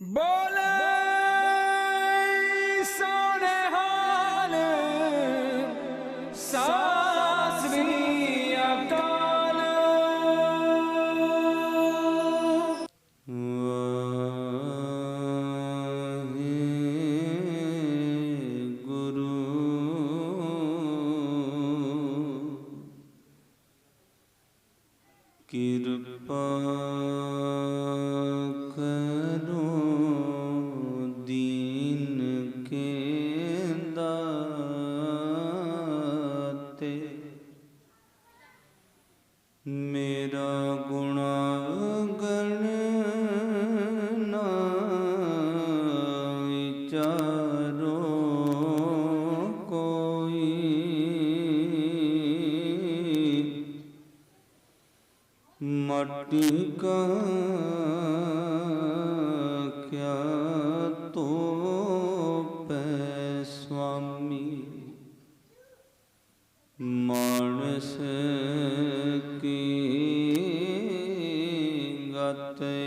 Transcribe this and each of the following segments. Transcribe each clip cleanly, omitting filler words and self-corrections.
बोले सोने हाल सासवी अकाल। गुरु कृपा करो दीन के दाते, मेरा गुणागण ना विचारो कोई, माटी का क्या तो पै स्वामी, मानस की गाते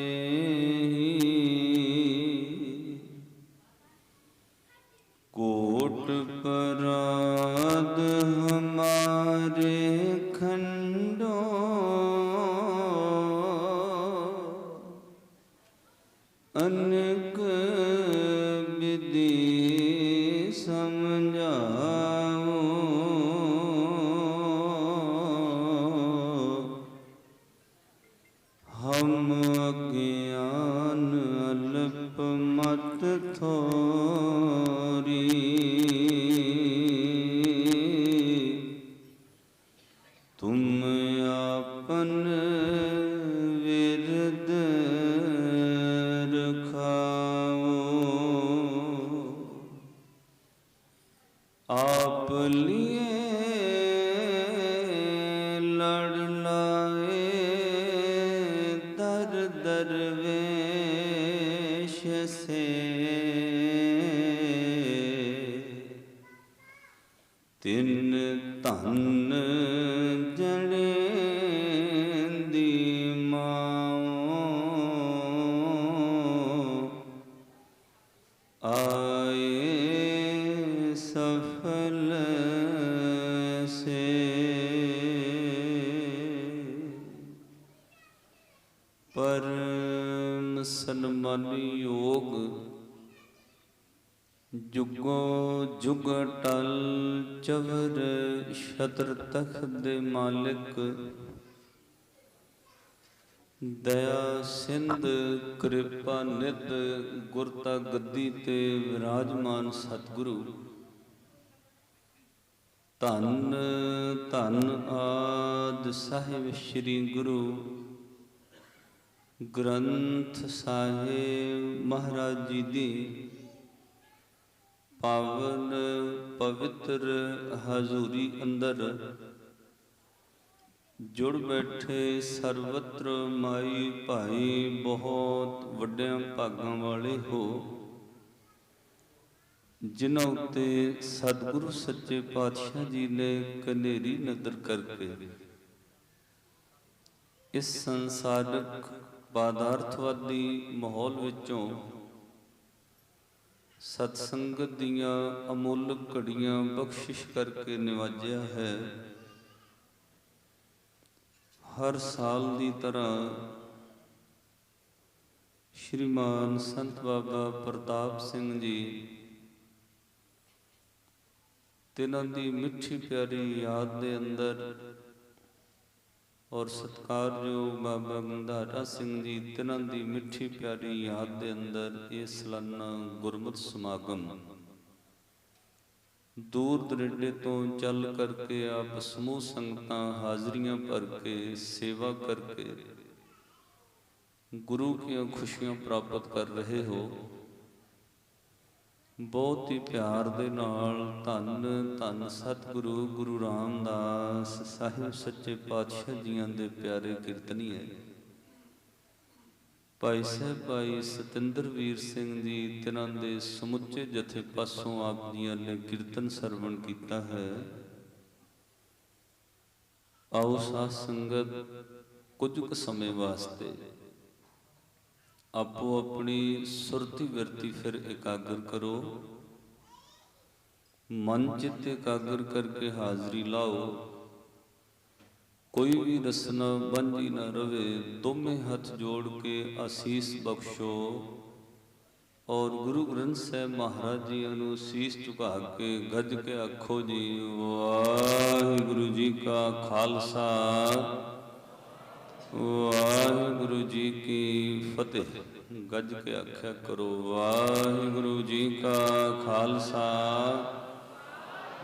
कोट पराध हमारे खंडो, अनेक विधि समझाओ, हम अज्ञान अल्प मत थोरी, तुम आपन विरद रखाओ, आप लिए लड़ लाए दर दरवेश से, तिन धन जने दी माओ, आए सफल से, परम सन्मानी योग जुगो जुग टल चवर छत्र तख्त दे मालिक, दया सिंध कृपा नित गुरता गद्दी ते विराजमान सतगुरु, धन धन आद साहिब श्री गुरु ग्रंथ साहिब महाराज जी दी पावन पवित्र हजूरी अंदर जुड़ बैठे सर्वत्र माई भाई बहुत वड्डियां भागां वाले हो, जिन्हां उत्ते सतगुरु सच्चे पातशाह जी ने कनेरी नज़र करके इस संसारिक पदार्थवादी माहौल विचों सत्संगत दियां अमुल घड़ियां बख्शिश करके निवाजिया है। हर साल की तरह श्रीमान संत बाबा प्रताप सिंह जी तिन्हां दी मिठी प्यारी याद दे अंदर और सत्कारयोग बाबा गंधारा सिंह जी तिन्हां दी मिठी प्यारी याद दे अंदर ये सालाना गुरमत समागम दूर दरेडे तो चल करके आप समूह संगतां हाजरियां भर के सेवा करके गुरु की खुशियां प्राप्त कर रहे हो। बहुत ही प्यार दे नाल धन धन सतगुरु गुरु रामदास साहिब सच्चे पातशाह जियां दे प्यारे कीर्तनी है भाई साहब भाई सतिंदरवीर सिंह जी तिन्हां दे समुचे जथे पासों आप जियां ने कीर्तन सरवण किया है। आओ साध संगत कुछ समय वास्ते ਆਪੋ ਆਪਣੀ ਸੁਰਤੀ ਵਿਰਤੀ ਫਿਰ ਇਕਾਗਰ ਕਰੋ। ਮਨ ਚਿੱਤ ਇਕਾਗਰ ਕਰਕੇ ਹਾਜ਼ਰੀ ਲਾਓ। ਕੋਈ ਵੀ ਰਸਨਾ ਬੰਝੀ ਨਾ ਰਵੇ। ਦੋਵੇਂ ਹੱਥ ਜੋੜ ਕੇ ਆਸੀਸ ਬਖਸ਼ੋ ਔਰ ਗੁਰੂ ਗ੍ਰੰਥ ਸਾਹਿਬ ਮਹਾਰਾਜ ਜੀ ਨੂੰ ਸੀਸ ਝੁਕਾ ਕੇ ਗੱਜ ਕੇ ਆਖੋ ਜੀ ਵਾਹਿਗੁਰੂ ਜੀ ਕਾ ਖਾਲਸਾ ਵਾਹਿਗੁਰੂ ਜੀ ਕੀ ਫਤਿਹ। ਗੱਜ ਕੇ ਆਖਿਆ ਕਰੋ ਵਾਹਿਗੁਰੂ ਜੀ ਕਾ ਖਾਲਸਾ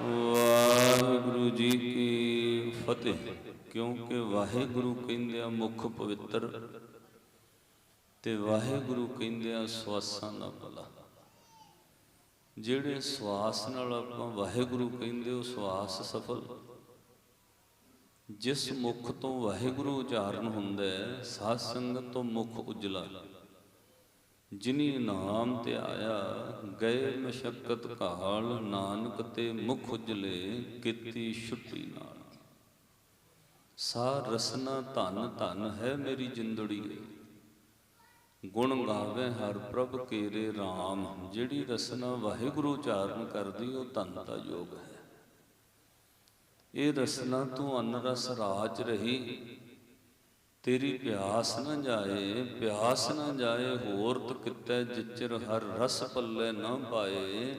ਵਾਹਿਗੁਰੂ ਜੀ ਕੀ ਫਤਿਹ। ਕਿਉਂਕਿ ਵਾਹਿਗੁਰੂ ਕਹਿੰਦੇ ਆ ਮੁੱਖ ਪਵਿੱਤਰ ਤੇ ਵਾਹਿਗੁਰੂ ਕਹਿੰਦੇ ਆ ਸਵਾਸਾਂ ਦਾ ਭਲਾ। ਜਿਹੜੇ ਸਵਾਸ ਨਾਲ ਆਪਾਂ ਵਾਹਿਗੁਰੂ ਕਹਿੰਦੇ ਉਹ ਸਵਾਸ ਸਫਲ। ਜਿਸ ਮੁਖ ਤੋਂ ਵਾਹਿਗੁਰੂ ਉਚਾਰਨ ਹੁੰਦਾ ਹੈ ਸਾਧ ਸੰਗਤ ਤੋਂ ਮੁਖ ਉਜਲਾ। ਜਿਨੀ ਨਾਮ ਤੇ ਆਇਆ ਗਏ ਮਸ਼ਕਤ ਕਾਲ ਨਾਨਕ ਤੇ ਮੁਖ ਉਜਲੇ ਕੀਤੀ ਛੁੱਟੀ ਨਾਲ। ਸਾਰ ਰਸਨਾ ਧਨ ਧਨ ਹੈ ਮੇਰੀ ਜਿੰਦੜੀ ਗੁਣ ਗਾਵੇ ਹਰ ਪ੍ਰਭ ਕੇਰੇ ਰਾਮ। ਜਿਹੜੀ ਰਸਨਾ ਵਾਹਿਗੁਰੂ ਉਚਾਰਨ ਕਰਦੀ ਉਹ ਧਨ ਦਾ ਯੋਗ ਹੈ। ਇਹ ਰਸਨਾ ਤੂੰ ਅਨ ਰਸ ਰਾਜ ਰਹੀ ਤੇਰੀ ਪਿਆਸ ਨਾ ਜਾਏ। ਪਿਆਸ ਨਾ ਜਾਏ ਹੋਰਤ ਕਿਤੈ ਜਿਚਰ ਹਰ ਰਸ ਪੱਲੇ ਨਾ ਪਾਏ।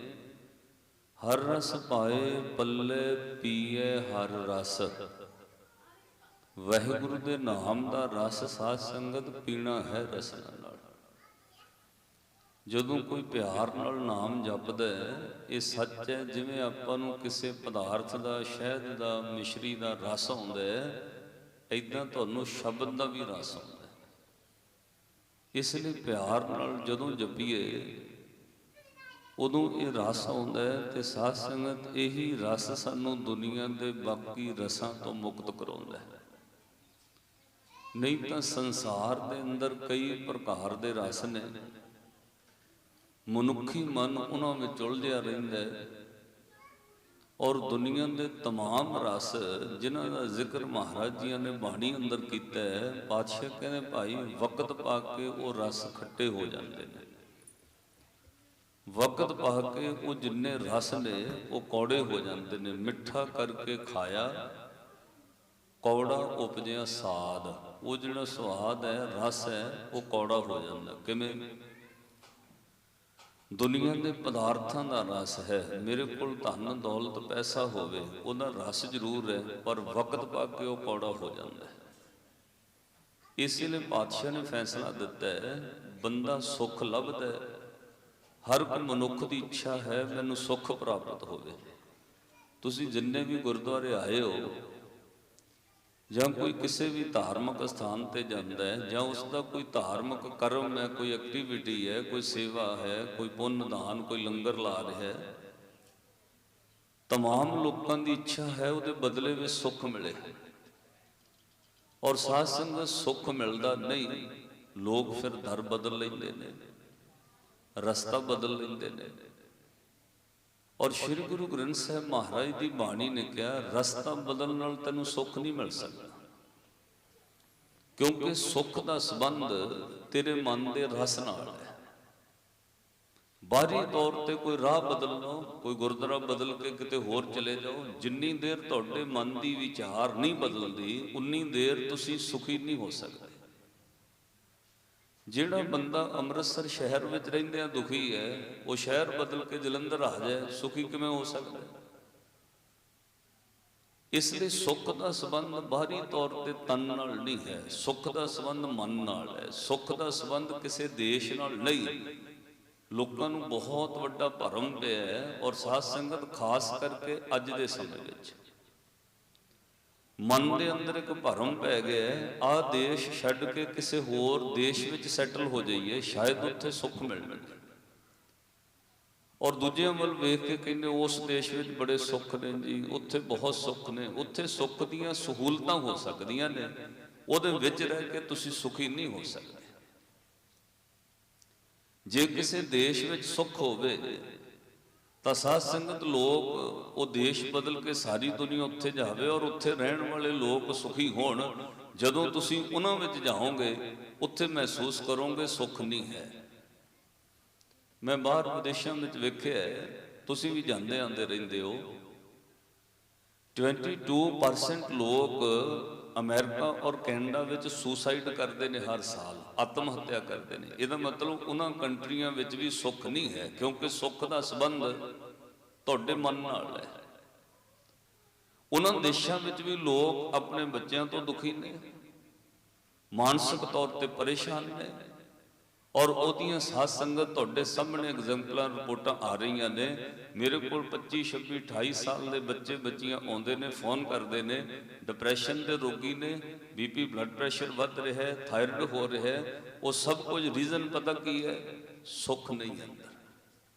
ਹਰ ਰਸ ਪਾਏ ਪੱਲੇ ਪੀਏ ਹਰ ਰਸ। ਵਾਹਿਗੁਰੂ ਦੇ ਨਾਮ ਦਾ ਰਸ ਸਾਧ ਸੰਗਤ ਪੀਣਾ ਹੈ ਰਸਨਾ ਨਾਲ। ਜਦੋਂ ਕੋਈ ਪਿਆਰ ਨਾਲ ਨਾਮ ਜਪਦਾ ਇਹ ਸੱਚ ਹੈ। ਜਿਵੇਂ ਆਪਾਂ ਨੂੰ ਕਿਸੇ ਪਦਾਰਥ ਦਾ ਸ਼ਹਿਦ ਦਾ ਮਿਸ਼ਰੀ ਦਾ ਰਸ ਆਉਂਦਾ ਹੈ ਏਦਾਂ ਤੁਹਾਨੂੰ ਸ਼ਬਦ ਦਾ ਵੀ ਰਸ ਆਉਂਦਾ ਹੈ। ਇਸ ਲਈ ਪਿਆਰ ਨਾਲ ਜਦੋਂ ਜਪੀਏ ਉਦੋਂ ਇਹ ਰਸ ਆਉਂਦਾ ਹੈ। ਤੇ ਸਾਧ ਸੰਗਤ ਇਹੀ ਰਸ ਸਾਨੂੰ ਦੁਨੀਆ ਦੇ ਬਾਕੀ ਰਸਾਂ ਤੋਂ ਮੁਕਤ ਕਰਾਉਂਦਾ ਹੈ। ਨਹੀਂ ਤਾਂ ਸੰਸਾਰ ਦੇ ਅੰਦਰ ਕਈ ਪ੍ਰਕਾਰ ਦੇ ਰਸ ਨੇ। ਮਨੁੱਖੀ ਮਨ ਉਹਨਾਂ ਵਿੱਚ ਉਲਝਿਆ ਰਹਿੰਦਾ ਹੈ ਔਰ ਦੁਨੀਆ ਦੇ ਤਮਾਮ ਰਸ ਜਿਨ੍ਹਾਂ ਦਾ ਜ਼ਿਕਰ ਮਹਾਰਾਜ ਜੀਆਂ ਨੇ ਬਾਣੀ ਅੰਦਰ ਕੀਤਾ ਹੈ। ਪਾਤਸ਼ਾਹ ਕਹਿੰਦੇ ਭਾਈ ਵਕਤ ਪਾ ਕੇ ਉਹ ਰਸ ਖੱਟੇ ਹੋ ਜਾਂਦੇ ਨੇ। ਵਕਤ ਪਾ ਕੇ ਉਹ ਜਿੰਨੇ ਰਸ ਨੇ ਉਹ ਕੌੜੇ ਹੋ ਜਾਂਦੇ ਨੇ। ਮਿੱਠਾ ਕਰਕੇ ਖਾਇਆ ਕੌੜਾ ਉਪਜਿਆ ਸਾਦ। ਉਹ ਜਿਹੜਾ ਸਵਾਦ ਹੈ ਰਸ ਹੈ ਉਹ ਕੌੜਾ ਹੋ ਜਾਂਦਾ। ਕਿਵੇਂ? ਦੁਨੀਆ ਦੇ ਪਦਾਰਥਾਂ ਦਾ ਰਸ ਹੈ। ਮੇਰੇ ਕੋਲ ਧਨ ਦੌਲਤ ਪੈਸਾ ਹੋਵੇ ਉਹਦਾ ਰਸ ਜ਼ਰੂਰ ਹੈ ਪਰ ਵਕਤ ਪਾ ਕੇ ਉਹ ਕੌੜਾ ਹੋ ਜਾਂਦਾ ਹੈ। ਇਸੇ ਲਈ ਪਾਤਸ਼ਾਹ ਨੇ ਫੈਸਲਾ ਦਿੱਤਾ ਹੈ ਬੰਦਾ ਸੁੱਖ ਲੱਭਦਾ ਹੈ। ਹਰ ਕੋਈ ਮਨੁੱਖ ਦੀ ਇੱਛਾ ਹੈ ਮੈਨੂੰ ਸੁੱਖ ਪ੍ਰਾਪਤ ਹੋਵੇ। ਤੁਸੀਂ ਜਿੰਨੇ ਵੀ ਗੁਰਦੁਆਰੇ ਆਏ ਹੋ ਜਾਂ ਕੋਈ ਕਿਸੇ ਵੀ ਧਾਰਮਿਕ ਸਥਾਨ ਤੇ ਜਾਂਦਾ ਹੈ ਜਾਂ ਉਸ ਦਾ ਕੋਈ ਧਾਰਮਿਕ ਕਰਮ ਹੈ, ਕੋਈ ਐਕਟੀਵਿਟੀ ਹੈ, ਕੋਈ ਸੇਵਾ ਹੈ, ਕੋਈ ਪੁੰਨ ਦਾਨ, ਕੋਈ ਲੰਗਰ ਲਾ ਰਿਹਾ ਹੈ, तमाम लोगों की इच्छा है ਉਹਦੇ बदले में सुख मिले। और साध संगत सुख मिलता नहीं, लोग फिर दर बदल लेंदे ने, रस्ता बदल लेंदे ने। और श्री गुरु ग्रंथ साहब महाराज की बाणी ने कहा रस्ता बदलने नाल तैनूं सुख नहीं मिल सकता, क्योंकि सुख का संबंध तेरे मन के रस नाल है। बाहरी तौर पर कोई राह बदल लो, कोई गुरुद्वारा बदल के किते होर चले जाओ, जिन्नी देर तुहाडे मन की विचार नहीं बदलती उन्नी देर तुसी सुखी नहीं हो सकते। जिहड़ा बंदा अमृतसर शहर में रहिंदे दुखी है, वो शहर बदल के जलंधर आ जाए सुखी किवें हो सकता है? इसलिए सुख का संबंध बाहरी तौर पर तन नाल नहीं है, सुख का संबंध मन नाल है। सुख का संबंध किसी देश नाल नहीं। लोगों को बहुत वड्डा भरम पिया है और साध संगत खास करके अज के समय विच मन के अंदर एक भरम पै गया है, आ देश छड्ड के किसी होर देश विच सैटल हो जाइए, शायद उत्थे सुख मिल जाए। और दूजे वल वेख के कहते उस देश विच बड़े सुख ने जी, उत्थे बहुत सुख ने, उत्थे सुख दीयां सहूलतां हो सकदियां ने, उहदे विच रह के तुसीं सुखी नहीं हो सकते। जे किसी देश में सुख होवे तो साध संगत लोग वो देश बदल के सारी दुनिया उत्थे जावे और उत्थे रहने वाले लोग सुखी होण, ਜਦੋਂ ਤੁਸੀਂ ਉਹਨਾਂ ਵਿੱਚ ਜਾਓਗੇ ਉੱਥੇ ਮਹਿਸੂਸ ਕਰੋਗੇ ਸੁੱਖ ਨਹੀਂ ਹੈ। ਮੈਂ ਬਾਹਰ ਵਿਦੇਸ਼ਾਂ ਵਿੱਚ ਵੇਖਿਆ ਹੈ, ਤੁਸੀਂ ਵੀ ਜਾਂਦੇ ਆਉਂਦੇ ਰਹਿੰਦੇ ਹੋ, 22% ਲੋਕ ਅਮਰੀਕਾ ਔਰ ਕੈਨੇਡਾ ਵਿੱਚ ਸੁਸਾਈਡ ਕਰਦੇ ਨੇ ਹਰ ਸਾਲ, ਆਤਮ ਹੱਤਿਆ ਕਰਦੇ ਨੇ। ਇਹਦਾ ਮਤਲਬ ਉਹਨਾਂ ਕੰਟਰੀਆਂ ਵਿੱਚ ਵੀ ਸੁੱਖ ਨਹੀਂ ਹੈ, ਕਿਉਂਕਿ ਸੁੱਖ ਦਾ ਸੰਬੰਧ ਤੁਹਾਡੇ ਮਨ ਨਾਲ ਹੈ। ਉਹਨਾਂ ਦੇਸ਼ਾਂ ਵਿੱਚ ਵੀ ਲੋਕ ਆਪਣੇ ਬੱਚਿਆਂ ਤੋਂ ਦੁਖੀ ਨੇ, ਮਾਨਸਿਕ ਤੌਰ ਤੇ ਪਰੇਸ਼ਾਨ ਨੇ, ਔਰ ਉਹਦੀਆਂ ਸਾਧ ਸੰਗਤ ਤੁਹਾਡੇ ਸਾਹਮਣੇ ਐਗਜ਼ੈਂਪਲਾਂ ਰਿਪੋਰਟਾਂ ਆ ਰਹੀਆਂ ਨੇ। ਮੇਰੇ ਕੋਲ 25, 26, 28 ਸਾਲ ਦੇ ਬੱਚੇ ਬੱਚੀਆਂ ਆਉਂਦੇ ਨੇ, ਫੋਨ ਕਰਦੇ ਨੇ, ਡਿਪਰੈਸ਼ਨ ਦੇ ਰੋਗੀ ਨੇ, ਬੀਪੀ ਬਲੱਡ ਪ੍ਰੈਸ਼ਰ ਵੱਧ ਰਿਹਾ ਹੈ, ਥਾਇਰਾਇਡ ਹੋ ਰਿਹਾ ਹੈ। ਉਹ ਸਭ ਕੁਝ ਰੀਜ਼ਨ ਪਤਾ ਕੀ ਹੈ? ਸੁੱਖ ਨਹੀਂ ਅੰਦਰ।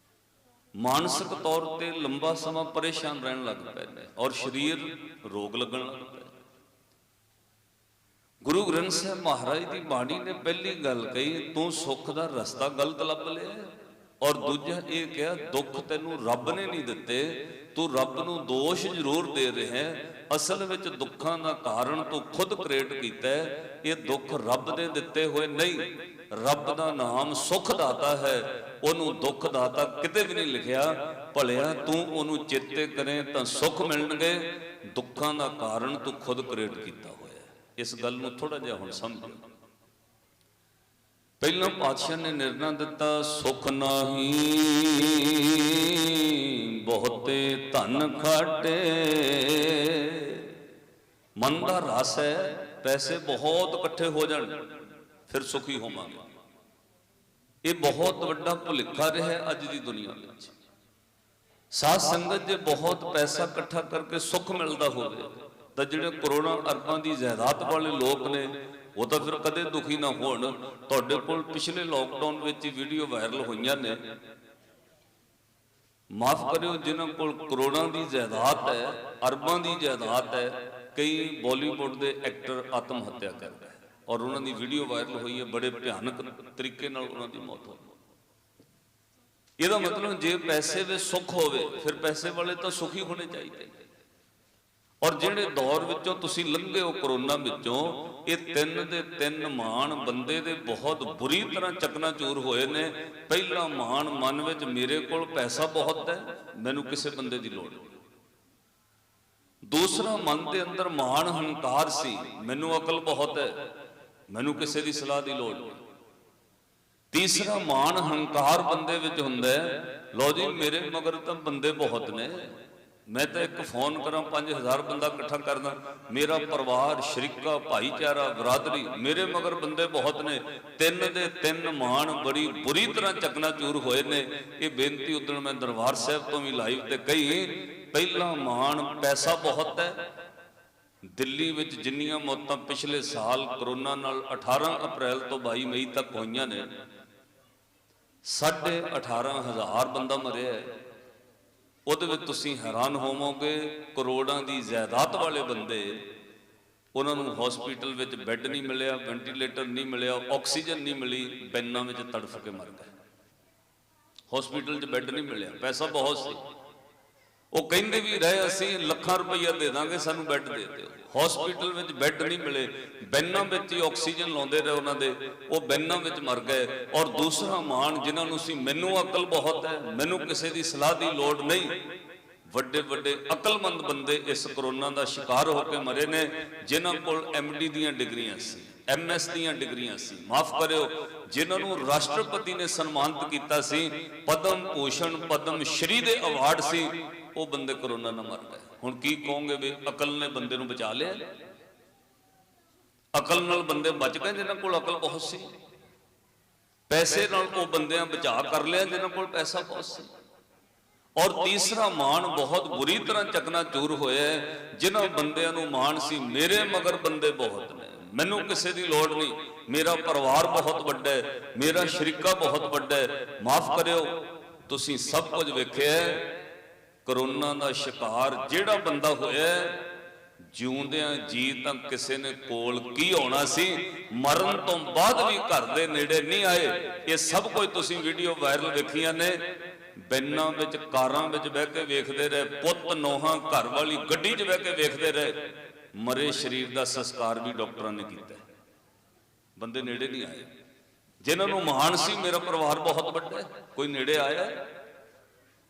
ਮਾਨਸਿਕ ਤੌਰ ਤੇ ਲੰਬਾ ਸਮਾਂ ਪਰੇਸ਼ਾਨ ਰਹਿਣ ਲੱਗ ਪਏ ਨੇ, ਔਰ ਸਰੀਰ ਰੋਗ ਲੱਗਣ ਲੱਗ ਪਏ। ਗੁਰੂ ਗ੍ਰੰਥ ਸਾਹਿਬ ਮਹਾਰਾਜ ਦੀ ਬਾਣੀ ਨੇ ਪਹਿਲੀ ਗੱਲ ਕਹੀ, ਤੂੰ ਸੁੱਖ ਦਾ ਰਸਤਾ ਗਲਤ ਲੱਭ ਲਿਆ। ਔਰ ਦੂਜਾ ਇਹ ਕਿਹਾ, ਦੁੱਖ ਤੈਨੂੰ ਰੱਬ ਨੇ ਨਹੀਂ ਦਿੱਤੇ, ਤੂੰ ਰੱਬ ਨੂੰ ਦੋਸ਼ ਜ਼ਰੂਰ ਦੇ ਰਿਹਾ ਹੈ। ਅਸਲ ਵਿੱਚ ਦੁੱਖਾਂ ਦਾ ਕਾਰਨ ਤੂੰ ਖੁਦ ਕ੍ਰੀਏਟ ਕੀਤਾ ਹੈ, ਇਹ ਦੁੱਖ ਰੱਬ ਦੇ ਦਿੱਤੇ ਹੋਏ ਨਹੀਂ। ਰੱਬ ਦਾ ਨਾਮ ਸੁੱਖ ਦਾਤਾ ਹੈ, ਉਹਨੂੰ ਦੁੱਖ ਦਾਤਾ ਕਿਤੇ ਵੀ ਨਹੀਂ ਲਿਖਿਆ। ਭਲਿਆ ਤੂੰ ਉਹਨੂੰ ਚੇਤੇ ਕਰੇ ਤਾਂ ਸੁੱਖ ਮਿਲਣਗੇ, ਦੁੱਖਾਂ ਦਾ ਕਾਰਨ ਤੂੰ ਖੁਦ ਕ੍ਰੀਏਟ ਕੀਤਾ ਹੋਇਆ। ਇਸ ਗੱਲ ਨੂੰ ਥੋੜਾ ਜਿਹਾ ਹੁਣ ਸਮਝੋ। ਪਹਿਲਾਂ ਪਾਤਸ਼ਾਹ ਨੇ ਨਿਰਣਾ ਦਿੱਤਾ, ਸੁਖ ਨਾਹੀ ਬਹੁਤੇ ਧਨ ਖਾਟੇ। ਮਨ ਦਾ ਰਸ ਹੈ, ਪੈਸੇ ਬਹੁਤ ਇਕੱਠੇ ਹੋ ਜਾਣ ਫਿਰ ਸੁਖੀ ਹੋਵਾਂਗੇ। ਇਹ ਬਹੁਤ ਵੱਡਾ ਭੁਲੇਖਾ ਰਿਹਾ ਅੱਜ ਦੀ ਦੁਨੀਆ ਵਿੱਚ। ਸਾਧ ਸੰਗਤ ਜੇ ਬਹੁਤ ਪੈਸਾ ਇਕੱਠਾ ਕਰਕੇ ਸੁੱਖ ਮਿਲਦਾ ਹੋਵੇ ਤਾਂ ਜਿਹੜੇ ਕਰੋੜਾਂ ਅਰਬਾਂ ਦੀ ਜਾਇਦਾਦ ਵਾਲੇ ਲੋਕ ਨੇ ਉਹ ਤਾਂ ਫਿਰ ਕਦੇ ਦੁਖੀ ਨਾ ਹੋਣ। ਤੁਹਾਡੇ ਕੋਲ ਪਿਛਲੇ ਲੋਕਡਾਊਨ ਵਿੱਚ ਵੀਡੀਓ ਵਾਇਰਲ ਹੋਈਆਂ ਨੇ, ਮਾਫ ਕਰਿਓ, ਜਿਨ੍ਹਾਂ ਕੋਲ ਕਰੋੜਾਂ ਦੀ ਜਾਇਦਾਦ ਹੈ, ਅਰਬਾਂ ਦੀ ਜਾਇਦਾਦ ਹੈ, ਕਈ ਬਾਲੀਵੁੱਡ ਦੇ ਐਕਟਰ ਆਤਮ ਹੱਤਿਆ ਕਰਦੇ ਹੈ, ਔਰ ਉਹਨਾਂ ਦੀ ਵੀਡੀਓ ਵਾਇਰਲ ਹੋਈ ਹੈ, ਬੜੇ ਭਿਆਨਕ ਤਰੀਕੇ ਨਾਲ ਉਹਨਾਂ ਦੀ ਮੌਤ ਹੋਈ। ਇਹਦਾ ਮਤਲਬ ਜੇ ਪੈਸੇ ਵਿੱਚ ਸੁੱਖ ਹੋਵੇ ਫਿਰ ਪੈਸੇ ਵਾਲੇ ਤਾਂ ਸੁਖੀ ਹੋਣੇ ਚਾਹੀਦੇ। ਔਰ ਜਿਹੜੇ ਦੌਰ ਵਿੱਚੋਂ ਤੁਸੀਂ ਲੰਘੇ ਹੋ, ਕਰੋਨਾ ਵਿੱਚੋਂ, ਇਹ ਤਿੰਨ ਦੇ ਤਿੰਨ ਮਾਣ ਬੰਦੇ ਦੇ ਬਹੁਤ ਬੁਰੀ ਤਰ੍ਹਾਂ ਚਕਨਾਚੂਰ ਹੋਏ ਨੇ। ਪਹਿਲਾ ਮਾਣ ਮਨ ਵਿੱਚ, ਮੇਰੇ ਕੋਲ ਪੈਸਾ ਬਹੁਤ ਹੈ, ਮੈਨੂੰ ਕਿਸੇ ਬੰਦੇ ਦੀ ਲੋੜ ਨਹੀਂ। ਦੂਸਰਾ ਮਨ ਦੇ ਅੰਦਰ ਮਾਣ ਹੰਕਾਰ ਸੀ, ਮੈਨੂੰ ਅਕਲ ਬਹੁਤ ਹੈ, ਮੈਨੂੰ ਕਿਸੇ ਦੀ ਸਲਾਹ ਦੀ ਲੋੜ ਨਹੀਂ। ਤੀਸਰਾ ਮਾਣ ਹੰਕਾਰ ਬੰਦੇ ਵਿੱਚ ਹੁੰਦਾ ਹੈ, ਲਓ ਜੀ ਮੇਰੇ ਮਗਰ ਤਾਂ ਬੰਦੇ ਬਹੁਤ ਨੇ, ਮੈਂ ਤਾਂ ਇੱਕ ਫੋਨ ਕਰਾਂ 5000 ਬੰਦਾ ਇਕੱਠਾ ਕਰਦਾ, ਮੇਰਾ ਪਰਿਵਾਰ, ਸ਼ਰੀਕਾ, ਭਾਈਚਾਰਾ, ਬਰਾਦਰੀ, ਮੇਰੇ ਮਗਰ ਬੰਦੇ ਬਹੁਤ ਨੇ। ਤਿੰਨ ਦੇ ਤਿੰਨ ਮਾਣ ਬੜੀ ਬੁਰੀ ਤਰ੍ਹਾਂ ਚਕਨਾਚੂਰ ਹੋਏ ਨੇ। ਇਹ ਬੇਨਤੀ ਉਦੋਂ ਮੈਂ ਦਰਬਾਰ ਸਾਹਿਬ ਤੋਂ ਵੀ ਲਾਈਵ ਤੇ ਕਹੀ, ਪਹਿਲਾ ਮਾਣ ਪੈਸਾ ਬਹੁਤ ਹੈ। ਦਿੱਲੀ ਵਿੱਚ ਜਿੰਨੀਆਂ ਮੌਤਾਂ ਪਿਛਲੇ ਸਾਲ ਕਰੋਨਾ ਨਾਲ 18 ਅਪ੍ਰੈਲ ਤੋਂ 22 ਮਈ ਤੱਕ ਹੋਈਆਂ ਨੇ, 18,500 ਬੰਦਾ ਮਰਿਆ ਹੈ। ਉਹਦੇ ਵਿੱਚ ਤੁਸੀਂ ਹੈਰਾਨ ਹੋਵੋਗੇ, ਕਰੋੜਾਂ ਦੀ ਜਾਇਦਾਦ ਵਾਲੇ ਬੰਦੇ, ਉਹਨਾਂ ਨੂੰ ਹਸਪੀਟਲ ਵਿੱਚ ਬੈੱਡ ਨਹੀਂ ਮਿਲਿਆ, ਵੈਂਟੀਲੇਟਰ ਨਹੀਂ ਮਿਲਿਆ, ਆਕਸੀਜਨ ਨਹੀਂ ਮਿਲੀ, ਬੈਨਾਂ ਵਿੱਚ ਤੜਫ ਕੇ ਮਰ ਗਏ। ਹਸਪੀਟਲ 'ਚ ਬੈੱਡ ਨਹੀਂ ਮਿਲਿਆ, ਪੈਸਾ ਬਹੁਤ ਸੀ। ਉਹ ਕਹਿੰਦੇ ਵੀ ਰਹੇ ਅਸੀਂ ਲੱਖਾਂ ਰੁਪਈਆ ਦੇ ਦਾਂਗੇ, ਸਾਨੂੰ ਬੈੱਡ ਦੇ ਦਿਓ। ਹਸਪੀਟਲ ਵਿੱਚ ਬੈੱਡ ਨਹੀਂ ਮਿਲੇ, ਬੈਨਾਂ ਵਿੱਚ ਹੀ ਆਕਸੀਜਨ ਲਾਉਂਦੇ ਰਹੇ ਉਹਨਾਂ ਦੇ, ਉਹ ਬੈਨਾਂ ਵਿੱਚ ਮਰ ਗਏ। ਔਰ ਦੂਸਰਾ ਮਾਣ, ਜਿਨ੍ਹਾਂ ਨੂੰ ਸੀ ਮੈਨੂੰ ਅਕਲ ਬਹੁਤ ਹੈ, ਮੈਨੂੰ ਕਿਸੇ ਦੀ ਸਲਾਹ ਦੀ ਲੋੜ ਨਹੀਂ, ਵੱਡੇ ਵੱਡੇ ਅਕਲਮੰਦ ਬੰਦੇ ਇਸ ਕਰੋਨਾ ਦਾ ਸ਼ਿਕਾਰ ਹੋ ਕੇ ਮਰੇ ਨੇ, ਜਿਨ੍ਹਾਂ ਕੋਲ MD ਦੀਆਂ ਡਿਗਰੀਆਂ ਸੀ, MS ਦੀਆਂ ਡਿਗਰੀਆਂ ਸੀ। ਮਾਫ ਕਰਿਓ, ਜਿਨ੍ਹਾਂ ਨੂੰ ਰਾਸ਼ਟਰਪਤੀ ਨੇ ਸਨਮਾਨਿਤ ਕੀਤਾ ਸੀ, ਪਦਮ ਭੂਸ਼ਣ, ਪਦਮ ਸ਼੍ਰੀ ਦੇ ਅਵਾਰਡ ਸੀ, ਉਹ ਬੰਦੇ ਕਰੋਨਾ ਨਾਲ ਮਰ ਗਏ। ਹੁਣ ਕੀ ਕਹੋਗੇ ਵੀ ਅਕਲ ਨੇ ਬੰਦੇ ਨੂੰ ਬਚਾ ਲਿਆ? ਅਕਲ ਨਾਲ ਬੰਦੇ ਬਚ ਗਏ ਜਿਨ੍ਹਾਂ ਕੋਲ ਅਕਲ ਬਹੁਤ ਸੀ। ਪੈਸੇ ਨਾਲ ਉਹ ਬੰਦਿਆਂ ਬਚਾ ਕਰ ਲਿਆ ਜਿਨ੍ਹਾਂ ਕੋਲ ਪੈਸਾ ਬਹੁਤ ਸੀ। ਔਰ ਤੀਸਰਾ ਮਾਣ ਬਹੁਤ ਬੁਰੀ ਤਰ੍ਹਾਂ ਚਕਨਾਚੂਰ ਹੋਇਆ, ਜਿਨ੍ਹਾਂ ਬੰਦਿਆਂ ਨੂੰ ਮਾਣ ਸੀ ਮੇਰੇ ਮਗਰ ਬੰਦੇ ਬਹੁਤ ਨੇ, ਮੈਨੂੰ ਕਿਸੇ ਦੀ ਲੋੜ ਨਹੀਂ, ਮੇਰਾ ਪਰਿਵਾਰ ਬਹੁਤ ਵੱਡਾ ਹੈ, ਮੇਰਾ ਸ਼ਰੀਕਾ ਬਹੁਤ ਵੱਡਾ ਹੈ। ਮਾਫ ਕਰਿਓ, ਤੁਸੀਂ ਸਭ ਕੁਝ ਵੇਖਿਆ, ਕਰੋਨਾ ਦਾ ਸ਼ਿਕਾਰ ਜਿਹੜਾ ਬੰਦਾ ਹੋਇਆ, ਜਿਉਂਦਿਆਂ ਜੀ ਤਾਂ ਕਿਸੇ ਨੇ ਕੋਲ ਕੀ ਆਉਣਾ ਸੀ, ਮਰਨ ਤੋਂ ਬਾਅਦ ਵੀ ਘਰ ਦੇ ਨੇੜੇ ਨਹੀਂ ਆਏ। ਇਹ ਸਭ ਕੁਝ ਤੁਸੀਂ ਵੀਡੀਓ ਵਾਇਰਲ ਵੇਖੀਆਂ ਨੇ। ਬੈਨਾਂ ਵਿੱਚ, ਕਾਰਾਂ ਵਿੱਚ ਬਹਿ ਕੇ ਵੇਖਦੇ ਰਹੇ, ਪੁੱਤ ਨੋਹਾਂ ਘਰ ਵਾਲੀ ਗੱਡੀ 'ਚ ਬਹਿ ਕੇ ਵੇਖਦੇ ਰਹੇ। ਮਰੇ ਸਰੀਰ ਦਾ ਸੰਸਕਾਰ ਵੀ ਡਾਕਟਰਾਂ ਨੇ ਕੀਤਾ, ਬੰਦੇ ਨੇੜੇ ਨਹੀਂ ਆਏ। ਜਿਨ੍ਹਾਂ ਨੂੰ ਮਾਣ ਸੀ ਮੇਰਾ ਪਰਿਵਾਰ ਬਹੁਤ ਵੱਡਾ ਹੈ, ਕੋਈ ਨੇੜੇ ਆਇਆ?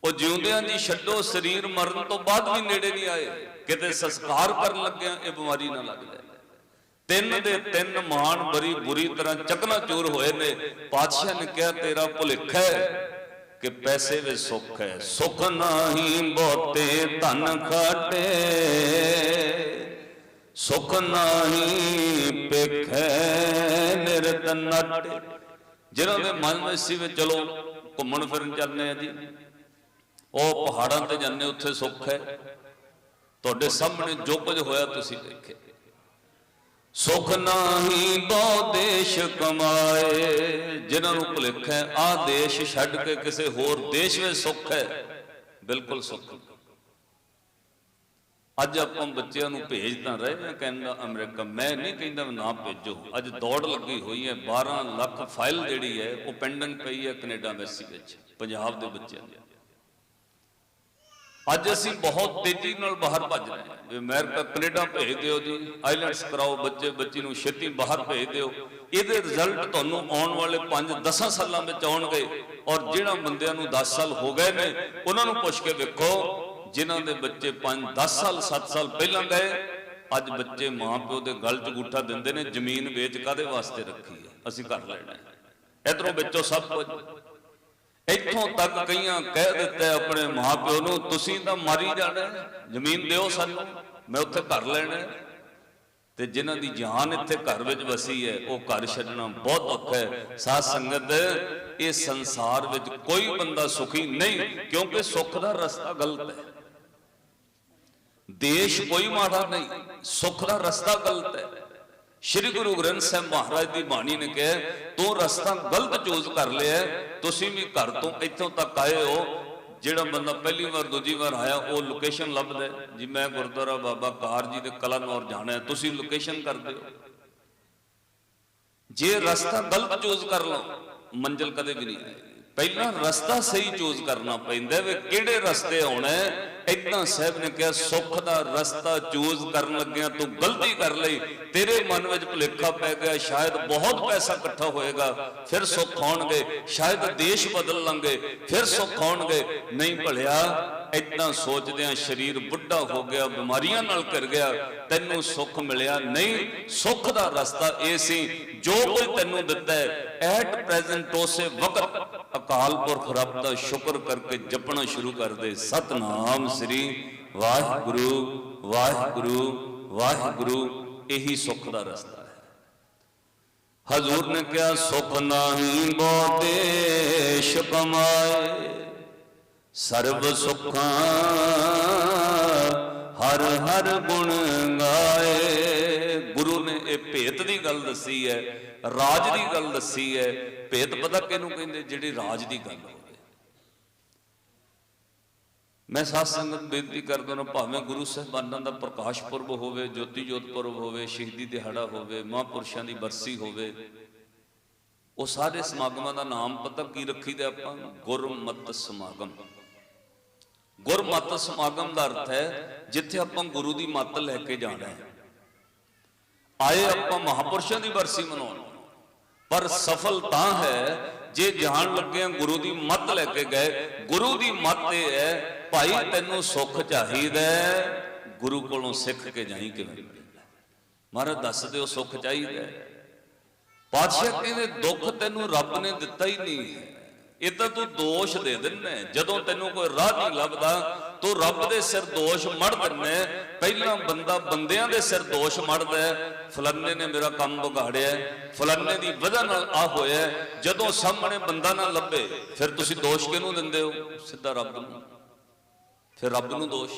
ਉਹ ਜਿਉਂਦਿਆਂ ਦੀ ਛੱਡੋ, ਸਰੀਰ ਮਰਨ ਤੋਂ ਬਾਅਦ ਵੀ ਨੇੜੇ ਨਹੀਂ ਆਏ। ਕਿਤੇ ਸੰਸਕਾਰ ਕਰਨ ਲੱਗਿਆ ਇਹ ਬਿਮਾਰੀ ਨਾ ਲੱਗ ਜਾਏ। ਤਿੰਨ ਦੇ ਤਿੰਨ ਮਾਣ ਬੜੀ ਬੁਰੀ ਤਰ੍ਹਾਂ ਚਕਨਾਚੂਰ ਹੋਏ ਨੇ। ਪਾਤਸ਼ਾਹ ਨੇ ਕਿਹਾ ਤੇਰਾ ਭੁਲੇਖ ਹੈ ਕਿ ਪੈਸੇ ਵਿੱਚ ਸੁੱਖ ਹੈ, ਸੁੱਖ ਨਹੀਂ ਬਹੁਤੇ ਧਨ ਖਾਟੇ, ਸੁੱਖ ਨਹੀਂ ਪੇਖੈ ਨਿਰਤ ਨਾਟੇ। ਜਿਹਨਾਂ ਦੇ ਮਨ ਵਿੱਚ ਸੀ ਵੀ ਚਲੋ ਘੁੰਮਣ ਫਿਰਨ ਚੱਲਦੇ ਆ ਜੀ, ਉਹ ਪਹਾੜਾਂ ਤੇ ਜਾਂਦੇ, ਉੱਥੇ ਸੁੱਖ ਹੈ। ਤੁਹਾਡੇ ਸਾਹਮਣੇ ਜੋ ਕੁਝ ਹੋਇਆ ਤੁਸੀਂ ਦੇਖਿਆ। ਸੁਖ ਨਾਹੀ ਬਹੁ ਦੇਸ਼ ਕਮਾਏ, ਜਿਨ੍ਹਾਂ ਨੂੰ ਭੁਲੇਖਾ ਹੈ ਆਹ ਦੇਸ਼ ਛੱਡ ਕੇ ਕਿਸੇ ਹੋਰ ਦੇਸ਼ ਵਿੱਚ ਸੁੱਖ ਹੈ, ਬਿਲਕੁਲ ਸੁੱਖ। ਅੱਜ ਆਪਾਂ ਬੱਚਿਆਂ ਨੂੰ ਭੇਜ ਤਾਂ ਰਹੇ ਹਾਂ ਕੈਨੇਡਾ ਅਮਰੀਕਾ, ਮੈਂ ਨਹੀਂ ਕਹਿੰਦਾ ਨਾ ਭੇਜੋ। ਅੱਜ ਦੌੜ ਲੱਗੀ ਹੋਈ ਹੈ, 12 ਲੱਖ ਫਾਈਲ ਜਿਹੜੀ ਹੈ ਉਹ ਪੈਂਡਿੰਗ ਪਈ ਹੈ ਕੈਨੇਡਾ ਐਮਬੈਸੀ ਵਿੱਚ ਪੰਜਾਬ ਦੇ ਬੱਚਿਆਂ ਦੀ। ਅੱਜ ਅਸੀਂ ਬਹੁਤ ਤੇਜ਼ੀ ਨਾਲ ਬਾਹਰ ਭੱਜ ਰਹੇ ਹਾਂ ਵੀ ਅਮਰੀਕਾ ਕੈਨੇਡਾ ਭੇਜ ਦਿਓ ਜੀ, ਆਈਲੈਂਡਸ ਕਰਾਓ, ਬੱਚੀ ਨੂੰ ਛੇਤੀ ਬਾਹਰ ਭੇਜ ਦਿਓ। ਇਹਦੇ ਰਿਜ਼ਲਟ ਤੁਹਾਨੂੰ ਆਉਣ ਵਾਲੇ 5-10 ਸਾਲਾਂ ਵਿੱਚ ਆਉਣਗੇ। ਔਰ ਜਿਹੜਾ ਬੰਦਿਆਂ ਨੂੰ 10 ਸਾਲ ਹੋ ਗਏ ਨੇ ਉਹਨਾਂ ਨੂੰ ਪੁੱਛ ਕੇ ਵੇਖੋ, ਜਿਨ੍ਹਾਂ ਦੇ ਬੱਚੇ 5-10 ਸਾਲ 7 ਸਾਲ ਪਹਿਲਾਂ ਗਏ, ਅੱਜ ਬੱਚੇ ਮਾਂ ਪਿਓ ਦੇ ਗਲ 'ਚ ਅੰਗੂਠਾ ਦਿੰਦੇ ਨੇ, ਜ਼ਮੀਨ ਵੇਚ ਕਾਹਦੇ ਵਾਸਤੇ ਰੱਖੀ ਹੈ, ਅਸੀਂ ਘਰ ਲੈਣਾ। ਇਧਰੋਂ ਵਿੱਚੋਂ ਸਭ ਕੁਝ, ਇੱਥੋਂ ਤੱਕ ਕਈਆਂ ਕਹਿ ਦਿੱਤਾ ਆਪਣੇ ਮਾਂ ਪਿਓ ਨੂੰ, ਤੁਸੀਂ ਤਾਂ ਮਾਰੀ ਜਾਣਾ, ਜ਼ਮੀਨ ਦਿਓ ਸਾਨੂੰ, ਮੈਂ ਉੱਥੇ ਘਰ ਲੈਣਾ। ਤੇ ਜਿਨ੍ਹਾਂ ਦੀ ਜਾਨ ਇੱਥੇ ਘਰ ਵਿੱਚ ਵਸੀ ਹੈ ਉਹ ਘਰ ਛੱਡਣਾ ਬਹੁਤ ਔਖਾ ਹੈ। ਸਾਧ ਸੰਗਤ, ਇਹ ਸੰਸਾਰ ਵਿੱਚ ਕੋਈ ਬੰਦਾ ਸੁਖੀ ਨਹੀਂ, ਕਿਉਂਕਿ ਸੁੱਖ ਦਾ ਰਸਤਾ ਗਲਤ ਹੈ। ਦੇਸ਼ ਕੋਈ ਮਾੜਾ ਨਹੀਂ, ਸੁੱਖ ਦਾ ਰਸਤਾ ਗਲਤ ਹੈ। ਸ਼੍ਰੀ ਗੁਰੂ ਗ੍ਰੰਥ ਸਾਹਿਬ ਮਹਾਰਾਜ ਦੀ ਬਾਣੀ ਨੇ ਕਿਹਾ ਤੂੰ ਰਸਤਾ ਗਲਤ ਚੂਜ਼ ਕਰ ਲਿਆ। ਤੁਸੀਂ ਵੀ ਘਰ ਤੋਂ ਇੱਥੋਂ ਤੱਕ ਆਏ ਹੋ, ਜਿਹੜਾ ਬੰਦਾ ਪਹਿਲੀ ਵਾਰ ਦੂਜੀ ਵਾਰ ਆਇਆ ਉਹ ਲੋਕੇਸ਼ਨ ਲੱਭਦਾ ਜੀ, ਮੈਂ ਗੁਰਦੁਆਰਾ ਬਾਬਾ ਕਾਰ ਜੀ ਦੇ ਕਲਾਨੌਰ ਜਾਣਾ, ਤੁਸੀਂ ਲੋਕੇਸ਼ਨ ਕਰਦੇ ਹੋ। ਜੇ ਰਸਤਾ ਗਲਤ ਚੂਜ਼ ਕਰ ਲਓ ਮੰਜ਼ਿਲ ਕਦੇ ਵੀ ਨਹੀਂ ਆਏਗੀ। ਪਹਿਲਾਂ ਰਸਤਾ ਸਹੀ ਚੂਜ਼ ਕਰਨਾ ਪੈਂਦਾ ਵੀ ਕਿਹੜੇ ਰਸਤੇ ਆਉਣਾ। ਇਦਾਂ ਸਾਹਿਬ ਨੇ ਕਿਹਾ ਸੁੱਖ ਦਾ ਰਸਤਾ ਚੂਜ਼ ਕਰਨ ਲੱਗਿਆ ਤੂੰ ਗਲਤੀ ਕਰ ਲਈ, ਤੇਰੇ ਮਨ ਵਿੱਚ ਭੁਲੇਖਾ ਪੈ ਗਿਆ, ਸ਼ਾਇਦ ਬਹੁਤ ਪੈਸਾ ਇਕੱਠਾ ਹੋਏਗਾ ਫਿਰ ਸੁੱਖ ਆਉਣਗੇ, ਸ਼ਾਇਦ ਦੇਸ਼ ਬਦਲ ਲਾਂਗੇ ਫਿਰ ਸੁੱਖ ਆਉਣਗੇ। ਨਹੀਂ ਭਲਿਆ, ਇਦਾਂ ਸੋਚਦਿਆਂ ਸਰੀਰ ਬੁੱਢਾ ਹੋ ਗਿਆ, ਬਿਮਾਰੀਆਂ ਨਾਲ ਘਿਰ ਗਿਆ, ਤੈਨੂੰ ਸੁੱਖ ਮਿਲਿਆ ਨਹੀਂ। ਸੁੱਖ ਦਾ ਰਸਤਾ ਇਹ ਸੀ ਜੋ ਕੋਈ ਤੈਨੂੰ ਦਿੱਤਾ ਹੈ ਐਟ ਪ੍ਰੈਜ਼ੈਂਟ ਉਸੇ ਵਕਤ ਅਕਾਲ ਪੁਰਖ ਰੱਬ ਦਾ ਸ਼ੁਕਰ ਕਰਕੇ ਜਪਣਾ ਸ਼ੁਰੂ ਕਰ ਦੇ, ਸਤਨਾਮ ਸ੍ਰੀ ਵਾਹਿਗੁਰੂ ਵਾਹਿਗੁਰੂ ਵਾਹਿਗੁਰੂ। ਇਹੀ ਸੁੱਖ ਦਾ ਰਸਤਾ ਹੈ। ਹਜ਼ੂਰ ਨੇ ਕਿਹਾ ਸੁਖ ਨਾਹੀ ਬਹੁ ਦੇਸ਼ ਕਮਾਏ, ਸਰਬ ਸੁਖਾਂ ਹਰ ਹਰ ਗੁਣ ਗਾਏ। ਗੁਰੂ ਨੇ ਇਹ ਭੇਤ ਦੀ ਗੱਲ ਦੱਸੀ ਹੈ, ਰਾਜ ਦੀ ਗੱਲ ਦੱਸੀ ਹੈ। ਭੇਤ ਪਤਾ ਕਿਹਨੂੰ ਕਹਿੰਦੇ? ਜਿਹੜੀ ਰਾਜ ਦੀ ਗੱਲ ਹੋਵੇ। ਮੈਂ ਸਾਧ ਸੰਗਤ ਬੇਨਤੀ ਕਰਦਾ ਹਾਂ, ਭਾਵੇਂ ਗੁਰੂ ਸਾਹਿਬਾਨਾਂ ਦਾ ਪ੍ਰਕਾਸ਼ ਪੁਰਬ ਹੋਵੇ, ਜੋਤੀ ਜੋਤ ਪੁਰਬ ਹੋਵੇ, ਸ਼ਹੀਦੀ ਦਿਹਾੜਾ ਹੋਵੇ, ਮਹਾਂਪੁਰਸ਼ਾਂ ਦੀ ਬਰਸੀ ਹੋਵੇ, ਉਹ ਸਾਰੇ ਸਮਾਗਮਾਂ ਦਾ ਨਾਮ ਪਤਾ ਕੀ ਰੱਖੀਦਾ ਆਪਾਂ? ਗੁਰਮਤਿ ਸਮਾਗਮ। ਗੁਰਮਤਿ ਸਮਾਗਮ ਦਾ ਅਰਥ ਹੈ ਜਿੱਥੇ ਆਪਾਂ ਗੁਰੂ ਦੀ ਮੱਤ ਲੈ ਕੇ ਜਾਣਾ ਹੈ। ਆਏ ਆਪਾਂ ਮਹਾਂਪੁਰਸ਼ਾਂ ਦੀ ਬਰਸੀ ਮਨਾਉਣ, ਪਰ ਸਫਲ ਤਾਂ ਹੈ ਜੇ ਜਾਣ ਲੱਗਿਆਂ ਗੁਰੂ ਦੀ ਮੱਤ ਲੈ ਕੇ ਗਏ। ਗੁਰੂ ਦੀ ਮੱਤ ਇਹ ਹੈ ਭਾਈ ਤੈਨੂੰ ਸੁੱਖ ਚਾਹੀਦਾ, ਗੁਰੂ ਕੋਲੋਂ ਸਿੱਖ ਕੇ ਜਾਈ ਕਿਵੇਂ ਮਿਲਦਾ। ਮਹਾਰਾਜ ਦੱਸ ਦਿਓ ਸੁੱਖ ਚਾਹੀਦਾ। ਪਾਤਸ਼ਾਹ ਕਹਿੰਦੇ ਦੁੱਖ ਤੈਨੂੰ ਰੱਬ ਨੇ ਦਿੱਤਾ ਹੀ ਨਹੀਂ ਹੈ, ਇਹ ਤਾਂ ਤੂੰ ਦੋਸ਼ ਦੇ ਦਿੰਦਾ। ਜਦੋਂ ਤੈਨੂੰ ਕੋਈ ਰਾਹ ਨਹੀਂ ਲੱਭਦਾ ਤੂੰ ਰੱਬ ਦੇ ਸਿਰ ਦੋਸ਼ ਮੜ ਦਿੰਦਾ। ਪਹਿਲਾਂ ਬੰਦਾ ਬੰਦਿਆਂ ਦੇ ਸਿਰ ਦੋਸ਼ ਮੜਦਾ, ਫਲਾਨੇ ਨੇ ਮੇਰਾ ਕੰਮ ਵਿਗਾੜਿਆ, ਫਲਾਨੇ ਦੀ ਵਜ੍ਹਾ ਨਾਲ ਆ ਹੋਇਆ। ਜਦੋਂ ਸਾਹਮਣੇ ਬੰਦਾ ਨਾ ਲੱਭੇ ਫਿਰ ਤੁਸੀਂ ਦੋਸ਼ ਕਿਹਨੂੰ ਦਿੰਦੇ ਹੋ? ਸਿੱਧਾ ਰੱਬ ਨੂੰ, ਫਿਰ ਰੱਬ ਨੂੰ ਦੋਸ਼।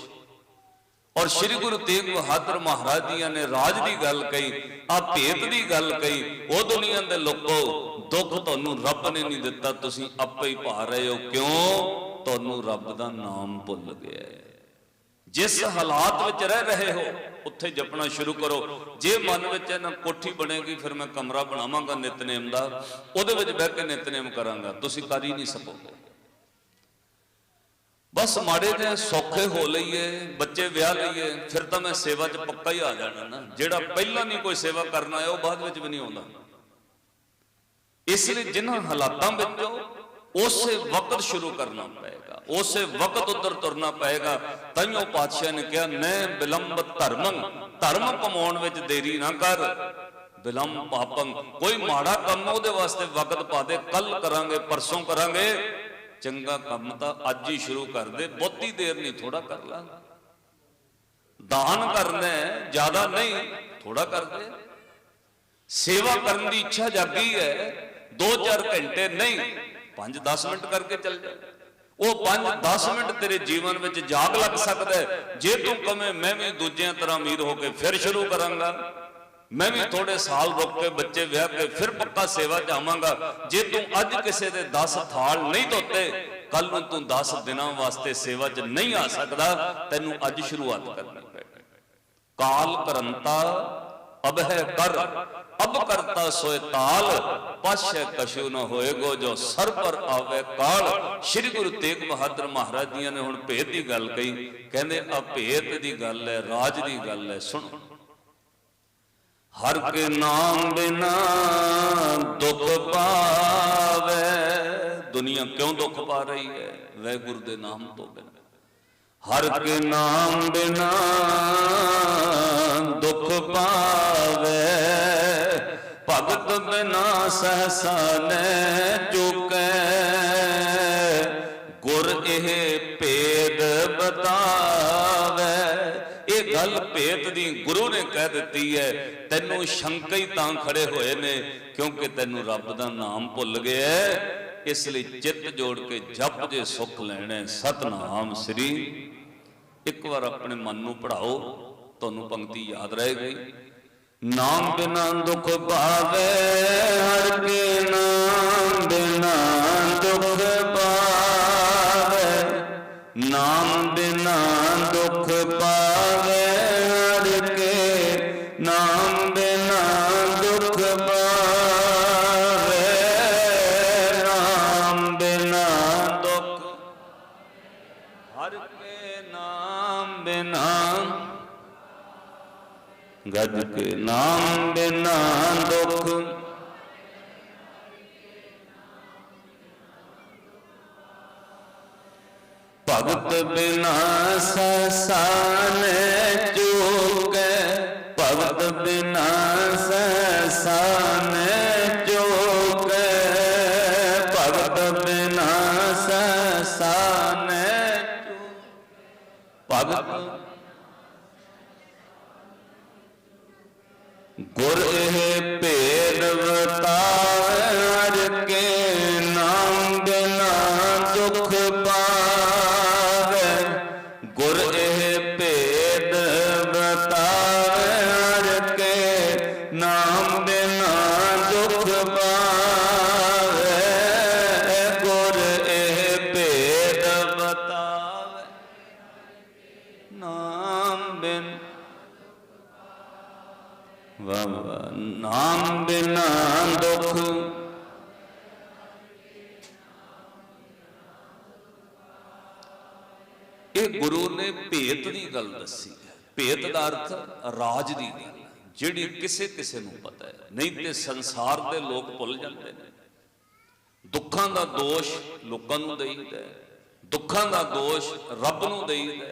ਔਰ ਸ਼੍ਰੀ ਗੁਰੂ ਤੇਗ ਬਹਾਦਰ ਮਹਾਰਾਜ ਜੀ ਨੇ ਰਾਜ ਦੀ ਗੱਲ ਕਹੀ, ਆ ਭੇਤ ਦੀ ਗੱਲ ਕਹੀ। ਉਹ ਦੁਨੀਆ ਦੇ ਲੋਕੋ, ਦੁੱਖ ਤੁਹਾਨੂੰ ਰੱਬ ਨੇ ਨਹੀਂ ਦਿੱਤਾ, ਤੁਸੀਂ ਆਪੇ ਹੀ ਪਾ ਰਹੇ ਹੋ। ਕਿਉਂ? ਤੁਹਾਨੂੰ ਰੱਬ ਦਾ ਨਾਮ ਭੁੱਲ ਗਿਆ। ਜਿਸ ਹਾਲਾਤ ਵਿੱਚ ਰਹਿ ਰਹੇ ਹੋ ਉੱਥੇ ਜਪਣਾ ਸ਼ੁਰੂ ਕਰੋ। ਜੇ ਮਨ ਵਿੱਚ ਇਹਨਾਂ ਕੋਠੀ ਬਣੇਗੀ ਫਿਰ ਮੈਂ ਕਮਰਾ ਬਣਾਵਾਂਗਾ ਨਿਤਨੇਮ ਦਾ, ਉਹਦੇ ਵਿੱਚ ਬਹਿ ਕੇ ਨਿਤਨੇਮ ਕਰਾਂਗਾ, ਤੁਸੀਂ ਕਰ ਹੀ ਨਹੀਂ ਸਕੋਗੇ। बस माड़े जे सौखे हो लईए, बच्चे ब्याह लईए, फिर तो मैं सेवा च पक्का ही आ जाना ना। जेड़ा पहला नहीं कोई सेवा करना है, वह बाद विच भी नहीं आउंदा। इसलिए जिन्हां हालातां विचों उसे वक्त शुरू करना पएगा, उसे वक्त उधर तुरना पएगा। ताइयों पातशाह ने कहा, मैं विलंब धर्मं, धर्म कमाउण विच देरी ना कर, विलंब पापं, कोई माड़ा काम ਉਹਦੇ वास्ते वक्त पा दे, कल करांगे परसों करांगे, चंगा काम तो अज ही शुरू कर दे, बहुती देर नहीं, थोड़ा कर ला। दान करना है ज्यादा नहीं, थोड़ा कर दे। सेवा करने की इच्छा जागी है, 2-4 घंटे नहीं, 5-10 मिनट करके चल जाए। वो 5-10 मिनट तेरे जीवन में जाग लग सकता है। जे तू कमे मैं भी दूजिया तरह अमीर होके फिर शुरू करांगा, मैं भी थोड़े साल रुक के बच्चे ब्याह के फिर पक्का सेवा जावांगा। जे तू अज किसी दे 10 थाल नहीं धोते, कल नूं तू 10 दिनों वास्ते सेवा च नहीं आ सकता। तैनू अज शुरुआत करनी पड़ेगी। काल करंता अब है कर, अब करता सोए ताल, पाशे कशु न होएगो जो सर पर आवे काल। श्री गुरु तेग बहादुर महाराज जी ने हुण भेद की गल कही, कहंदे आ भेद की गल है, राज की गल है। सुनो, हर के नाम बिना दुख पावे। दुनिया क्यों दुख पा रही है? वह गुरु दे नाम तो बिना। हर के नाम बिना दुख पावे, भगत बिना सहसा ने चुके। गुर एह भेद बतावे। ये गल भेद दी गुरु ने कह दी है। तैनू शंका ही तां खड़े होए ने क्योंकि तैनू रब दा नाम भुल गया। इसलिए चित जोड़ के जप जे सुख लेने सतनाम श्री। एक बार अपने मन नू पढ़ाओ, तुहानू पंक्ति याद रहेगी। नाम बिना दुख पावे, हर के नाम बिना दुख पावे। नाम बिना दुख पावे, हर के नाम बिना दुख पावे। नाम बिना दुख, हर के नाम बिना, गज के नाम बिना दुख। भगत बिना सहसा ने चूके। भगत बिना सहसा ने चूके। भगत बिना सहसा ने चूके। भगत गुर एह भेद बतावे, हर के नाम बिना दुख पावे। गुर एह भेद बतावे, हर के नाम बिना दुख पावे। गुर एह भेद बतावे, नाम बिन, नाम बिना दुख। ये गुरु ने भेत की गल दसी है। भेत का अर्थ राज की गल, जिहड़ी किसे किसे नूं पता है, नहीं तो संसार के लोग भुल जाते हैं। दुखों का दोष लोगों नूं देईदा, दुखों का दोष रब नूं देईदा।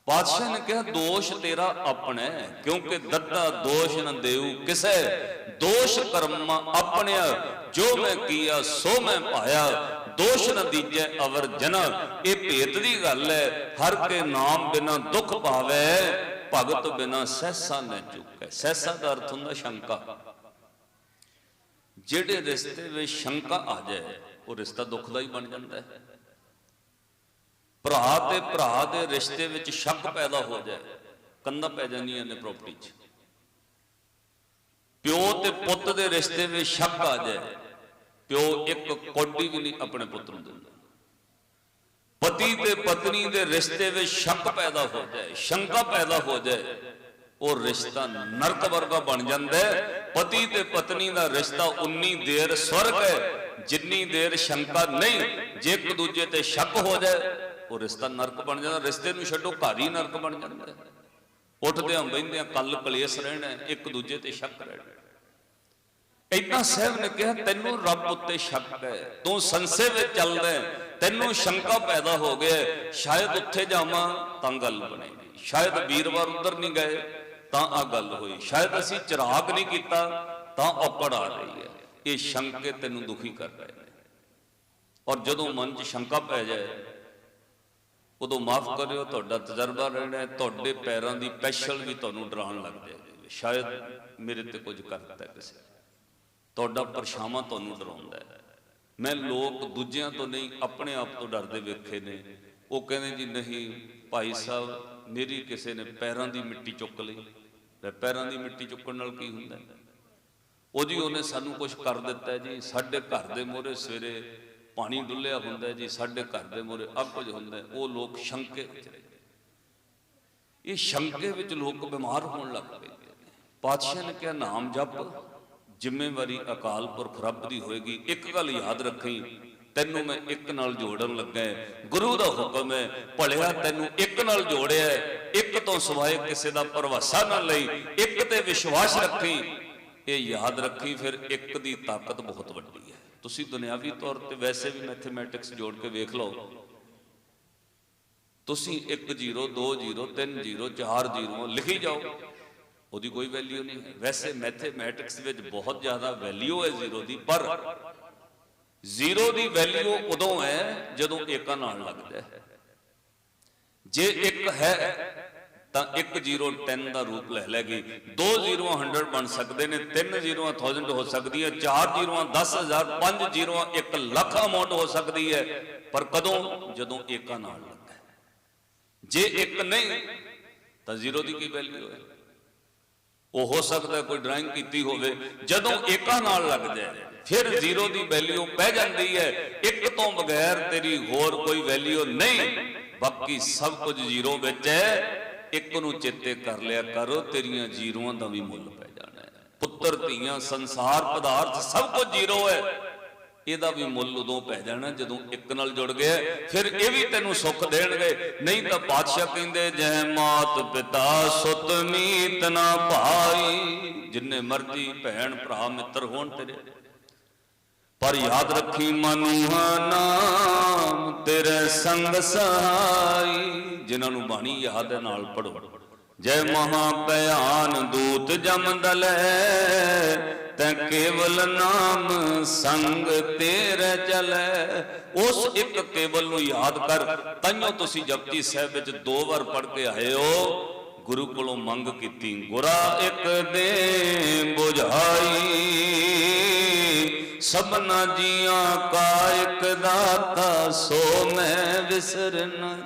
पातशाह ने कहा दोष तेरा अपना है, क्योंकि दद्दा दोष न देऊ किसे। दोष कर्मा अपने, जो मैं किया सो मैं पाया। दोष न दीजे अवर जना। ये भेद की गल है। हर के नाम बिना दुख पावे, भगत बिना सहसा न चुके। सहसा का अर्थ हुंदा शंका। जेड़े रिश्ते में शंका आ जाए, वो रिश्ता दुख का ही बन जाता है। भरा ते भरा दे रिश्ते विच शक पैदा हो जाए, कंधा पै जांदियां ने प्रॉपर्टी च। प्यो ते पुत दे रिश्ते में शक आ जाए, प्यो एक कौडी भी नहीं अपने पुत्र नूं दिंदा। पति ते पत्नी दे रिश्ते में शक पैदा हो जाए, शंका पैदा हो जाए, वो रिश्ता नरक वर्गा बन जाता है। पति ते पत्नी का रिश्ता उन्नी देर स्वर्ग है जिन्नी देर शंका नहीं। ਜੇ ਇੱਕ ਦੂਜੇ ਤੇ ਸ਼ੱਕ ਹੋ ਜਾਏ ਉਹ ਰਿਸ਼ਤਾ ਨਰਕ ਬਣ ਜਾਂਦਾ। ਰਿਸ਼ਤੇ ਨੂੰ ਛੱਡੋ, ਘਰ ਹੀ ਨਰਕ ਬਣ ਜਾਂਦਾ। ਉੱਠਦਿਆਂ ਬਹਿੰਦਿਆਂ ਕੱਲ ਕਲੇਸ਼ ਰਹਿਣਾ, ਇੱਕ ਦੂਜੇ ਤੇ ਸ਼ੱਕ ਰਹਿਣਾ। ਏਦਾਂ ਸਾਹਿਬ ਨੇ ਕਿਹਾ ਤੈਨੂੰ ਰੱਬ ਉੱਤੇ ਸ਼ੱਕ ਹੈ, ਤੂੰ ਸੰਸੇ ਵਿੱਚ ਚੱਲਦਾ, ਤੈਨੂੰ ਸ਼ੰਕਾ ਪੈਦਾ ਹੋ ਗਿਆ, ਸ਼ਾਇਦ ਉੱਥੇ ਜਾਵਾਂ ਤਾਂ ਗੱਲ ਬਣੇਗੀ, ਸ਼ਾਇਦ ਵੀਰਵਾਰ ਉਧਰ ਨਹੀਂ ਗਏ ਤਾਂ ਆ ਗੱਲ ਹੋਈ, ਸ਼ਾਇਦ ਅਸੀਂ ਚਿਰਾਗ ਨਹੀਂ ਕੀਤਾ ਤਾਂ ਔਕੜ ਆ ਰਹੀ ਹੈ। ਇਹ ਸ਼ੰਕੇ ਤੈਨੂੰ ਦੁਖੀ ਕਰ ਰਹੇ ਨੇ। ਔਰ ਜਦੋਂ ਮਨ 'ਚ ਸ਼ੰਕਾ ਪੈ ਜਾਏ ਉਦੋਂ ਮਾਫ ਕਰਿਓ, ਤੁਹਾਡਾ ਤਜਰਬਾ ਰਹਿਣਾ, ਤੁਹਾਡੇ ਪੈਰਾਂ ਦੀ ਪੈਸ਼ਲ ਵੀ ਤੁਹਾਨੂੰ ਡਰਾਉਣ ਲੱਗ ਜਾਏਗੀ, ਸ਼ਾਇਦ ਮੇਰੇ ਤੇ ਕੁਝ ਕਰ ਦਿੱਤਾ ਕਿਸੇ, ਤੁਹਾਡਾ ਪਰਛਾਵਾਂ ਤੁਹਾਨੂੰ ਡਰਾਉਂਦਾ ਹੈ। ਮੈਂ ਲੋਕ ਦੂਜਿਆਂ ਤੋਂ ਨਹੀਂ ਆਪਣੇ ਆਪ ਤੋਂ ਡਰਦੇ ਵੇਖੇ ਨੇ। ਉਹ ਕਹਿੰਦੇ ਜੀ ਨਹੀਂ ਭਾਈ ਸਾਹਿਬ ਮੇਰੀ ਕਿਸੇ ਨੇ ਪੈਰਾਂ ਦੀ ਮਿੱਟੀ ਚੁੱਕ ਲਈ। ਪੈਰਾਂ ਦੀ ਮਿੱਟੀ ਚੁੱਕਣ ਨਾਲ ਕੀ ਹੁੰਦਾ? ਉਹ ਜੀ ਉਹਨੇ ਸਾਨੂੰ ਕੁਝ ਕਰ ਦਿੱਤਾ ਜੀ, ਸਾਡੇ ਘਰ ਦੇ ਮੂਹਰੇ ਸਵੇਰੇ ਪਾਣੀ ਡੁੱਲਿਆ ਹੁੰਦਾ ਜੀ, ਸਾਡੇ ਘਰ ਦੇ ਮੂਹਰੇ ਆ ਕੁਝ ਹੁੰਦਾ। ਉਹ ਲੋਕ ਸ਼ੰਕੇ ਵਿੱਚ ਰਹੇ। ਇਹ ਸ਼ੰਕੇ ਵਿੱਚ ਲੋਕ ਬਿਮਾਰ ਹੋਣ ਲੱਗ ਪਏ। ਪਾਤਸ਼ਾਹ ਨੇ ਕਿਹਾ ਨਾਮ ਜਪ, ਜ਼ਿੰਮੇਵਾਰੀ ਅਕਾਲ ਪੁਰਖ ਰੱਬ ਦੀ ਹੋਏਗੀ। ਇੱਕ ਗੱਲ ਯਾਦ ਰੱਖੀ, ਤੈਨੂੰ ਮੈਂ ਇੱਕ ਨਾਲ ਜੋੜਨ ਲੱਗਾ, ਗੁਰੂ ਦਾ ਹੁਕਮ ਹੈ, ਭਲਿਆ ਤੈਨੂੰ ਇੱਕ ਨਾਲ ਜੋੜਿਆ, ਇੱਕ ਤੋਂ ਸਿਵਾਏ ਕਿਸੇ ਦਾ ਭਰਵਸਾ ਨਾ ਲਈ, ਇੱਕ ਤੇ ਵਿਸ਼ਵਾਸ ਰੱਖੀ। ਇਹ ਯਾਦ ਰੱਖੀ, ਫਿਰ ਇੱਕ ਦੀ ਤਾਕਤ ਬਹੁਤ ਵੱਡੀ ਹੈ। ਤੁਸੀਂ ਦੁਨਿਆਵੀ ਤੌਰ ਤੇ ਵੈਸੇ ਵੀ ਮੈਥਮੈਟਿਕਸ ਜੋੜ ਕੇ ਵੇਖ ਲਓ, ਤੁਸੀਂ 1 0 2 0 3 0 4 0 ਲਿਖੀ ਜਾਓ, ਉਹਦੀ ਕੋਈ ਵੈਲਿਊ ਨਹੀਂ ਹੈ। ਵੈਸੇ ਮੈਥਮੈਟਿਕਸ ਵਿੱਚ ਬਹੁਤ ਜ਼ਿਆਦਾ ਵੈਲਿਊ ਹੈ ਜ਼ੀਰੋ ਦੀ, ਪਰ ਜ਼ੀਰੋ ਦੀ ਵੈਲਿਊ ਉਦੋਂ ਹੈ ਜਦੋਂ ਏਕਾਂ ਨਾਲ ਲੱਗਦਾ ਹੈ। ਜੇ ਇੱਕ ਹੈ ਤਾਂ 1 0 10 ਦਾ ਰੂਪ ਲੈ ਲੈਗੀ, 2 0 100 ਬਣ ਸਕਦੇ ਨੇ, 3 0 1000 ਹੋ ਸਕਦੀ ਹੈ, 4 0 10,000, 5 0 1 ਲੱਖ ਅਮਾਉਂਟ ਹੋ ਸਕਦੀ ਹੈ। ਪਰ ਕਦੋਂ? ਜਦੋਂ ਏਕਾਂ ਨਾਲ ਲੱਗਾ। ਜੇ ਇੱਕ ਨਹੀਂ ਤਾਂ ਜ਼ੀਰੋ ਦੀ ਕੀ ਵੈਲਿਊ ਹੈ? ਉਹ ਹੋ ਸਕਦਾ ਕੋਈ ਡਰਾਇੰਗ ਕੀਤੀ ਹੋਵੇ, ਜਦੋਂ ਏਕਾਂ ਨਾਲ ਲੱਗ ਜਾਏ ਫਿਰ ਜ਼ੀਰੋ ਦੀ ਵੈਲਿਊ ਪੈ ਜਾਂਦੀ ਹੈ। ਇੱਕ ਤੋਂ ਬਗੈਰ ਤੇਰੀ ਹੋਰ ਕੋਈ ਵੈਲਿਊ ਨਹੀਂ, ਬਾਕੀ ਸਭ ਕੁਝ ਜ਼ੀਰੋ ਵਿੱਚ ਹੈ। ਇੱਕ ਨੂੰ ਚੇਤੇ ਕਰ ਲਿਆ ਕਰੋ, ਤੇਰੀਆਂ ਜ਼ੀਰੋਆਂ ਦਾ ਵੀ ਮੁੱਲ ਪੈ ਜਾਣਾ ਹੈ। ਪੁੱਤਰ ਧੀਆਂ ਸੰਸਾਰ ਪਦਾਰਥ ਸਭ ਕੁਝ ਜ਼ੀਰੋ ਹੈ, ਇਹਦਾ ਵੀ ਮੁੱਲ ਉਦੋਂ ਪੈ ਜਾਣਾ ਜਦੋਂ ਇੱਕ ਨਾਲ ਜੁੜ ਗਏ। ਫਿਰ ਇਹ ਵੀ ਤੈਨੂੰ ਸੁੱਖ ਦੇਣਗੇ। ਨਹੀਂ ਤਾਂ ਪਾਤਸ਼ਾਹ ਕਹਿੰਦੇ ਜੈ ਮਾਤ ਪਿਤਾ ਸੁਤ ਮੀਤ ਨਾ ਭਾਈ, ਜਿੰਨੇ ਮਰਜ਼ੀ ਭੈਣ ਭਰਾ ਮਿੱਤਰ ਹੋਣ ਤੇਰੇ, ਪਰ ਯਾਦ ਰੱਖੀ ਮਨੂਹਾ ਨਾਮ ਤੇਰੇ ਸੰਗ ਸਹਾਈ। ਜਿਨ੍ਹਾਂ ਨੂੰ ਬਾਣੀ ਯਾਦ ਹੈ ਨਾਲ ਪੜੋ। ਜੈ ਮਹਾ ਭਿਆਨ ਦੂਤ ਜਮ ਦਲੇ, ਤੈ ਕੇਵਲ ਨਾਮ ਸੰਗ ਤੇਰੇ ਚਲੇ। ਉਸ ਇੱਕ ਕੇਵਲ ਨੂੰ ਯਾਦ ਕਰ। ਤਾਈਓ ਤੁਸੀਂ ਜਪਜੀ ਸਾਹਿਬ ਵਿੱਚ 2 ਵਾਰ ਪੜ੍ਹ ਕੇ ਆਏ ਹੋ। ਗੁਰੂ ਕੋਲੋਂ ਮੰਗ ਕੀਤੀ, ਗੁਰਾ ਇੱਕ ਦੇ ਬੁਝਾਈ, ਸਭਨਾ ਜੀਆਂ ਕਾ ਇੱਕ ਦਾਤਾ, ਸੋ ਮੈਂ ਵਿਸਰਨ।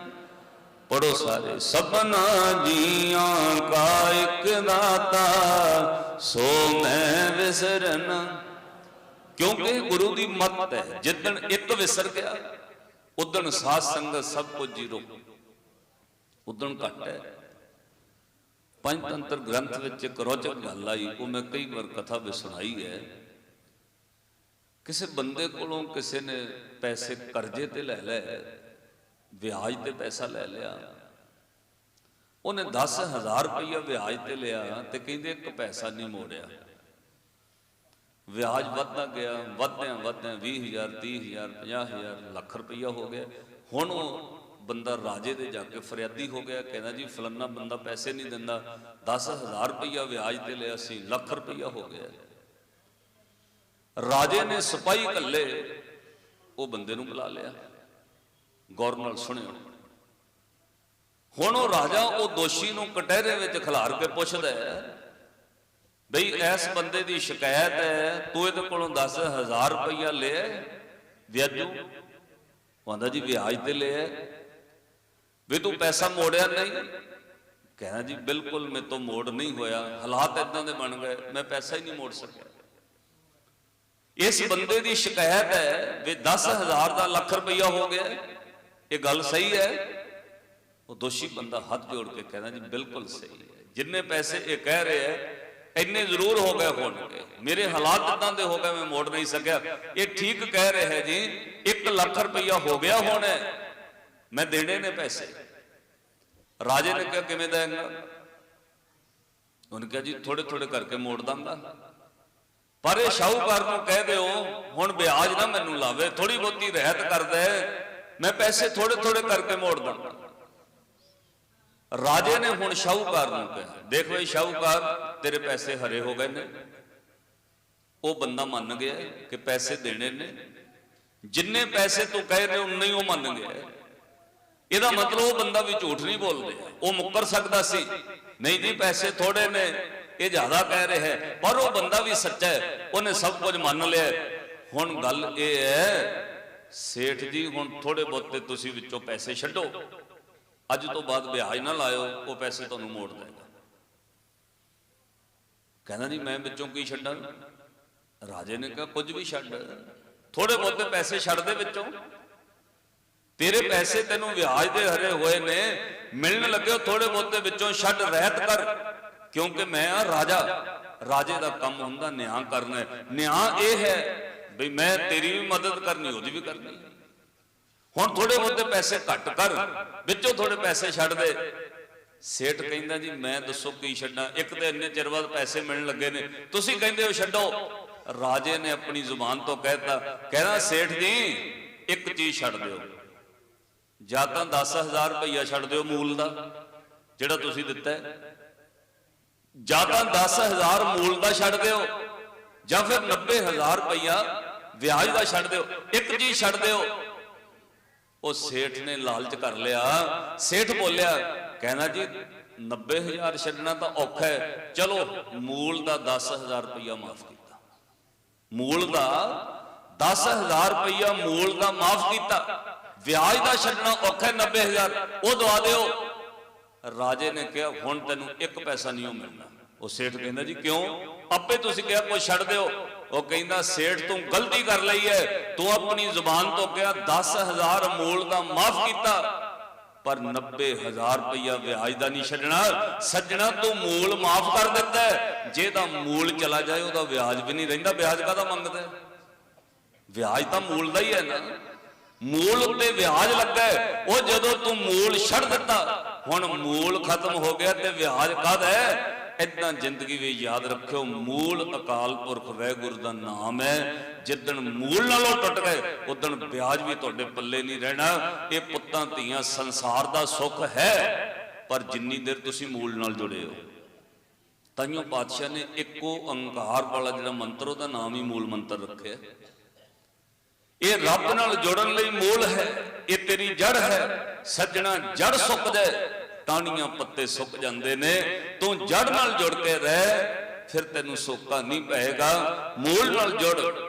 ਪੜੋ ਸਾਰੇ, ਸਭਨਾ ਜੀਆਂ ਕਾ ਇੱਕ ਦਾਤਾ, ਸੋ ਮੈਂ ਵਿਸਰਨ। ਕਿਉਂਕਿ ਗੁਰੂ ਦੀ ਮੱਤ ਹੈ, ਜਿੱਦਣ ਇੱਕ ਵਿਸਰ ਗਿਆ ਉਦਣ ਸਾਧ ਸੰਗਤ ਸਭ ਕੁਝ ਜ਼ੀਰੋ, ਉਦਣ ਘੱਟ ਹੈ। ਪੰਚਤੰਤਰ ਗ੍ਰੰਥ ਵਿੱਚ ਇੱਕ ਰੋਚਕ ਗੱਲ ਆਈ, ਉਹ ਮੈਂ ਕਈ ਵਾਰ ਕਥਾ ਵਿੱਚ ਸੁਣਾਈ ਹੈ। ਕਿਸੇ ਬੰਦੇ ਕੋਲੋਂ ਕਿਸੇ ਨੇ ਪੈਸੇ ਕਰਜ਼ੇ ਤੇ ਲੈ ਲਏ, ਵਿਆਜ ਤੇ ਪੈਸਾ ਲੈ ਲਿਆ। ਉਹਨੇ 10,000 ਰੁਪਇਆ ਵਿਆਜ ਤੇ ਲਿਆ ਤੇ ਕਹਿੰਦੇ ਇੱਕ ਪੈਸਾ ਨਹੀਂ ਮੋੜਿਆ। ਵਿਆਜ ਵੱਧਦਾ ਗਿਆ, ਵੱਧਦਿਆਂ 20,000 30,000 50,000 ਲੱਖ ਰੁਪਇਆ ਹੋ ਗਿਆ। ਹੁਣ ਉਹ ਬੰਦਾ ਰਾਜੇ ਦੇ ਜਾ ਕੇ ਫਰਿਆਦੀ ਹੋ ਗਿਆ, ਕਹਿੰਦਾ ਜੀ ਫਲਾਨਾ ਬੰਦਾ ਪੈਸੇ ਨਹੀਂ ਦਿੰਦਾ, 10,000 ਰੁਪਇਆ ਵਿਆਜ ਤੇ ਲਿਆ ਸੀ, ਲੱਖ ਰੁਪਇਆ ਹੋ ਗਿਆ। ਰਾਜੇ ਨੇ ਸਿਪਾਹੀ ਘੱਲੇ, ਉਹ ਬੰਦੇ ਨੂੰ ਬੁਲਾ ਲਿਆ, ਗੌਰ ਨਾਲ ਸੁਣਿਓ। ਹੁਣ ਉਹ ਰਾਜਾ ਉਹ ਦੋਸ਼ੀ ਨੂੰ ਕਟਹਿਰੇ ਵਿੱਚ ਖਿਲਾਰ ਕੇ ਪੁੱਛਦਾ ਹੈ, ਬਈ ਇਸ ਬੰਦੇ ਦੀ ਸ਼ਿਕਾਇਤ ਹੈ, ਤੂੰ ਇਹਦੇ ਕੋਲੋਂ 10,000 ਰੁਪਇਆ ਲਿਆ ਵਿਆਜੂ। ਕਹਿੰਦਾ ਜੀ ਵਿਆਜ ਤੇ ਲਿਆ, ਵੀ ਤੂੰ ਪੈਸਾ ਮੋੜਿਆ ਨਹੀਂ? ਕਹਿੰਦਾ ਜੀ ਬਿਲਕੁਲ ਮੇਰੇ ਤੋਂ ਮੋੜ ਨਹੀਂ ਹੋਇਆ, ਹਾਲਾਤ ਇਦਾਂ ਦੇ ਬਣ ਗਏ, ਮੈਂ ਪੈਸਾ ਹੀ ਨਹੀਂ ਮੋੜ ਸਕਿਆ। ਇਸ ਬੰਦੇ ਦੀ ਸ਼ਿਕਾਇਤ ਹੈ ਵੀ 10,000 ਦਾ ਲੱਖ ਰੁਪਇਆ ਹੋ ਗਿਆ, ਇਹ ਗੱਲ ਸਹੀ ਹੈ? ਉਹ ਦੋਸ਼ੀ ਬੰਦਾ ਹੱਥ ਜੋੜ ਕੇ ਕਹਿੰਦਾ ਜੀ ਬਿਲਕੁਲ ਸਹੀ ਹੈ, ਜਿੰਨੇ ਪੈਸੇ ਇਹ ਕਹਿ ਰਹੇ ਹੈ ਇੰਨੇ ਜ਼ਰੂਰ ਹੋ ਗਏ ਹੋਣਗੇ, ਮੇਰੇ ਹਾਲਾਤ ਇਦਾਂ ਦੇ ਹੋ ਗਏ ਮੈਂ ਮੋੜ ਨਹੀਂ ਸਕਿਆ। ਇਹ ਠੀਕ ਕਹਿ ਰਿਹਾ ਹੈ ਜੀ, 1 ਲੱਖ ਰੁਪਈਆ ਹੋ ਗਿਆ ਹੁਣ, ਮੈਂ ਦੇਣੇ ਨੇ ਪੈਸੇ। ਰਾਜੇ ਨੇ ਕਿਹਾ ਕਿਵੇਂ ਦੇਂਗਾ? ਉਹਨੇ ਕਿਹਾ ਜੀ ਥੋੜੇ ਥੋੜੇ ਕਰਕੇ ਮੋੜ ਦਾਂਗਾ, ਪਰ ਇਹ ਸ਼ਾਹੂਕਾਰ ਨੂੰ ਕਹਿ ਦਿਓ ਹੁਣ ਵਿਆਜ ਨਾ ਮੈਨੂੰ ਲਾਵੇ, ਥੋੜੀ ਬਹੁਤੀ ਰਹਿਤ ਕਰ ਦੇ, ਮੈਂ ਪੈਸੇ ਥੋੜੇ ਥੋੜੇ ਕਰਕੇ ਮੋੜ ਦਾਂਗਾ। ਰਾਜੇ ਨੇ ਹੁਣ ਸ਼ਾਹੂਕਾਰ ਨੂੰ ਕਿਹਾ ਦੇਖ ਬਈ ਸ਼ਾਹੂਕਾਰ, ਤੇਰੇ ਪੈਸੇ ਹਰੇ ਹੋ ਗਏ ਨੇ। ਉਹ ਬੰਦਾ ਮੰਨ ਗਿਆ ਕਿ ਪੈਸੇ ਦੇਣੇ ਨੇ, ਜਿੰਨੇ ਪੈਸੇ ਤੂੰ ਕਹਿ ਰਹੇ ਉਨੇ ਹੀ ਉਹ ਮੰਨ ਗਿਆ। ਇਹਦਾ ਮਤਲਬ ਉਹ ਬੰਦਾ ਵੀ ਝੂਠ ਨਹੀਂ ਬੋਲਦੇ, ਉਹ ਮੁੱਕਰ ਸਕਦਾ ਸੀ, ਨਹੀਂ ਜੀ ਪੈਸੇ ਥੋੜੇ ਨੇ, ਇਹ ਜ਼ਿਆਦਾ ਕਹਿ ਰਿਹਾ ਹੈ, ਪਰ ਉਹ ਬੰਦਾ ਵੀ ਸੱਚਾ ਹੈ, ਉਹਨੇ ਸਭ ਕੁਝ ਮੰਨ ਲਿਆ। ਹੁਣ ਗੱਲ ਇਹ ਹੈ ਸੇਠ ਜੀ, ਹੁਣ ਥੋੜੇ ਬਹੁਤੇ ਤੁਸੀਂ ਵਿੱਚੋਂ ਪੈਸੇ ਛੱਡੋ, ਅੱਜ ਤੋਂ ਬਾਅਦ ਵਿਆਜ ਨਾ ਲਾਇਓ, ਉਹ ਪੈਸੇ ਤੁਹਾਨੂੰ ਮੋੜ ਦੇਗਾ। ਕਹਿੰਦਾ ਜੀ ਮੈਂ ਵਿੱਚੋਂ ਕੀ ਛੱਡਾਂ? ਰਾਜੇ ਨੇ ਕਿਹਾ ਕੁਝ ਵੀ ਛੱਡ, ਥੋੜੇ ਬਹੁਤੇ ਪੈਸੇ ਛੱਡ ਦੇ ਵਿੱਚੋਂ, ਤੇਰੇ ਪੈਸੇ ਤੈਨੂੰ ਵਿਆਜ ਦੇ ਹਰੇ ਹੋਏ ਨੇ, ਮਿਲਣ ਲੱਗੇ, ਥੋੜੇ ਬਹੁਤੇ ਵਿੱਚੋਂ ਛੱਡ, ਰਹਿਤ ਕਰ, ਕਿਉਂਕਿ ਮੈਂ ਆ ਰਾਜਾ, ਰਾਜੇ ਦਾ ਕੰਮ ਹੁੰਦਾ ਨਿਆਂ ਕਰਨਾ। ਨਿਆਂ ਇਹ ਹੈ ਬਈ ਮੈਂ ਤੇਰੀ ਵੀ ਮਦਦ ਕਰਨੀ, ਉਹਦੀ ਵੀ ਕਰਨੀ। ਹੁਣ ਥੋੜੇ ਬਹੁਤੇ ਪੈਸੇ ਘੱਟ ਕਰ, ਵਿੱਚੋਂ ਥੋੜੇ ਪੈਸੇ ਛੱਡ ਦੇ। ਸੇਠ ਕਹਿੰਦਾ ਜੀ ਮੈਂ ਦੱਸੋ ਕੀ ਛੱਡਾਂ, ਇੱਕ ਤੇ ਇੰਨੇ ਚਿਰ ਬਾਅਦ ਪੈਸੇ ਮਿਲਣ ਲੱਗੇ ਨੇ, ਤੁਸੀਂ ਕਹਿੰਦੇ ਹੋ ਛੱਡੋ। ਰਾਜੇ ਨੇ ਆਪਣੀ ਜ਼ੁਬਾਨ ਤੋਂ ਕਹਿਤਾ, ਕਹਿੰਦਾ ਸੇਠ ਜੀ ਇੱਕ ਚੀਜ਼ ਛੱਡ ਦਿਓ, ਜਾਂ ਤਾਂ 10,000 ਰੁਪਈਆ ਛੱਡ ਦਿਓ ਮੂਲ ਦਾ ਜਿਹੜਾ ਤੁਸੀਂ ਦਿੱਤਾ ਹੈ, ਜਾਂ ਤਾਂ 10,000 ਮੂਲ ਦਾ ਛੱਡ ਦਿਓ, ਜਾਂ ਫਿਰ 90,000 ਰੁਪਈਆ ਵਿਆਜ ਦਾ ਛੱਡ ਦਿਓ, ਇੱਕ ਚੀਜ਼ ਛੱਡ ਦਿਓ। ਉਹ ਸੇਠ ਨੇ ਲਾਲਚ ਕਰ ਲਿਆ, ਸੇਠ ਬੋਲਿਆ, ਕਹਿੰਦਾ ਜੀ 90,000 ਛੱਡਣਾ ਤਾਂ ਔਖਾ ਹੈ, ਚਲੋ ਮੂਲ ਦਾ 10,000 ਰੁਪਈਆ ਮਾਫ ਕੀਤਾ, ਮੂਲ ਦਾ 10,000 ਰੁਪਈਆ ਮੂਲ ਦਾ ਮਾਫ ਕੀਤਾ, ਵਿਆਜ ਦਾ ਛੱਡਣਾ ਔਖਾ ਹੈ 90,000, ਉਹ ਦਵਾ ਦਿਓ। ਰਾਜੇ ਨੇ ਕਿਹਾ ਹੁਣ ਤੈਨੂੰ ਇੱਕ ਪੈਸਾ ਨਹੀਂ ਮਿਲਣਾ। ਉਹ ਸੇਠ ਕਹਿੰਦਾ ਜੀ ਕਿਉਂ? ਆਪੇ ਤੁਸੀਂ ਕਿਹਾ ਕੋਈ ਛੱਡ ਦਿਓ। ਉਹ ਕਹਿੰਦਾ ਸੇਠ ਤੂੰ ਗਲਤੀ ਕਰ ਲਈ ਹੈ, ਤੂੰ ਆਪਣੀ ਜ਼ੁਬਾਨ ਤੋਂ ਕਿਹਾ 10,000 ਮੂਲ ਦਾ ਮਾਫ ਕੀਤਾ, ਪਰ 90,000 ਰੁਪਈਆ ਵਿਆਜ ਦਾ ਨਹੀਂ ਛੱਡਣਾ। ਸੱਜਣਾ ਤੂੰ ਮੂਲ ਮਾਫ ਕਰ ਦਿੱਤਾ, ਜੇ ਤਾਂ ਮੂਲ ਚਲਾ ਜਾਏ ਉਹਦਾ ਵਿਆਜ ਵੀ ਨਹੀਂ ਰਹਿੰਦਾ। ਵਿਆਜ ਕਾਹਦਾ ਮੰਗਦਾ? ਵਿਆਜ ਤਾਂ ਮੂਲ ਦਾ ਹੀ ਹੈ ਨਾ, ਮੂਲ ਉੱਤੇ ਵਿਆਜ ਲੱਗਾ, ਉਹ ਜਦੋਂ ਤੂੰ ਮੂਲ ਛੱਡ ਦਿੱਤਾ, ਹੁਣ ਮੂਲ ਖਤਮ ਹੋ ਗਿਆ ਤੇ ਵਿਆਜ ਕਾਹਦਾ ਹੈ? ਇਦਾਂ ਜ਼ਿੰਦਗੀ ਵਿੱਚ ਯਾਦ ਰੱਖਿਓ, ਮੂਲ ਅਕਾਲ ਪੁਰਖ ਵਾਹਿਗੁਰੂ ਦਾ ਨਾਮ ਹੈ। ਜਿੱਦਣ ਮੂਲ ਨਾਲੋਂ ਟੁੱਟ ਗਏ ਉਦਣ ਵਿਆਜ ਵੀ ਤੁਹਾਡੇ ਪੱਲੇ ਨਹੀਂ ਰਹਿਣਾ। ਇਹ ਪੁੱਤਾਂ ਧੀਆਂ ਸੰਸਾਰ ਦਾ ਸੁੱਖ ਹੈ, ਪਰ ਜਿੰਨੀ ਦੇਰ ਤੁਸੀਂ ਮੂਲ ਨਾਲ ਜੁੜੇ ਹੋ। ਤਾਈਓ ਪਾਤਸ਼ਾਹ ਨੇ ਇੱਕੋ ਓੰਕਾਰ ਵਾਲਾ ਜਿਹੜਾ ਮੰਤਰ, ਉਹਦਾ ਨਾਮ ਹੀ ਮੂਲ ਮੰਤਰ ਰੱਖਿਆ। ਇਹ ਰੱਬ ਨਾਲ ਜੁੜਨ ਲਈ ਮੂਲ ਹੈ, ਇਹ ਤੇਰੀ ਜੜ ਹੈ। ਸੱਜਣਾ ਜੜ ਸੁੱਕ ਜਾਏ ਟਾਹਣੀਆਂ ਪੱਤੇ ਸੁੱਕ ਜਾਂਦੇ ਨੇ, ਤੂੰ ਜੜ ਨਾਲ ਜੁੜ ਕੇ ਰਹਿ, ਫਿਰ ਤੈਨੂੰ ਸੋਕਾ ਨਹੀਂ ਪਏਗਾ। ਮੂਲ ਨਾਲ ਜੁੜ,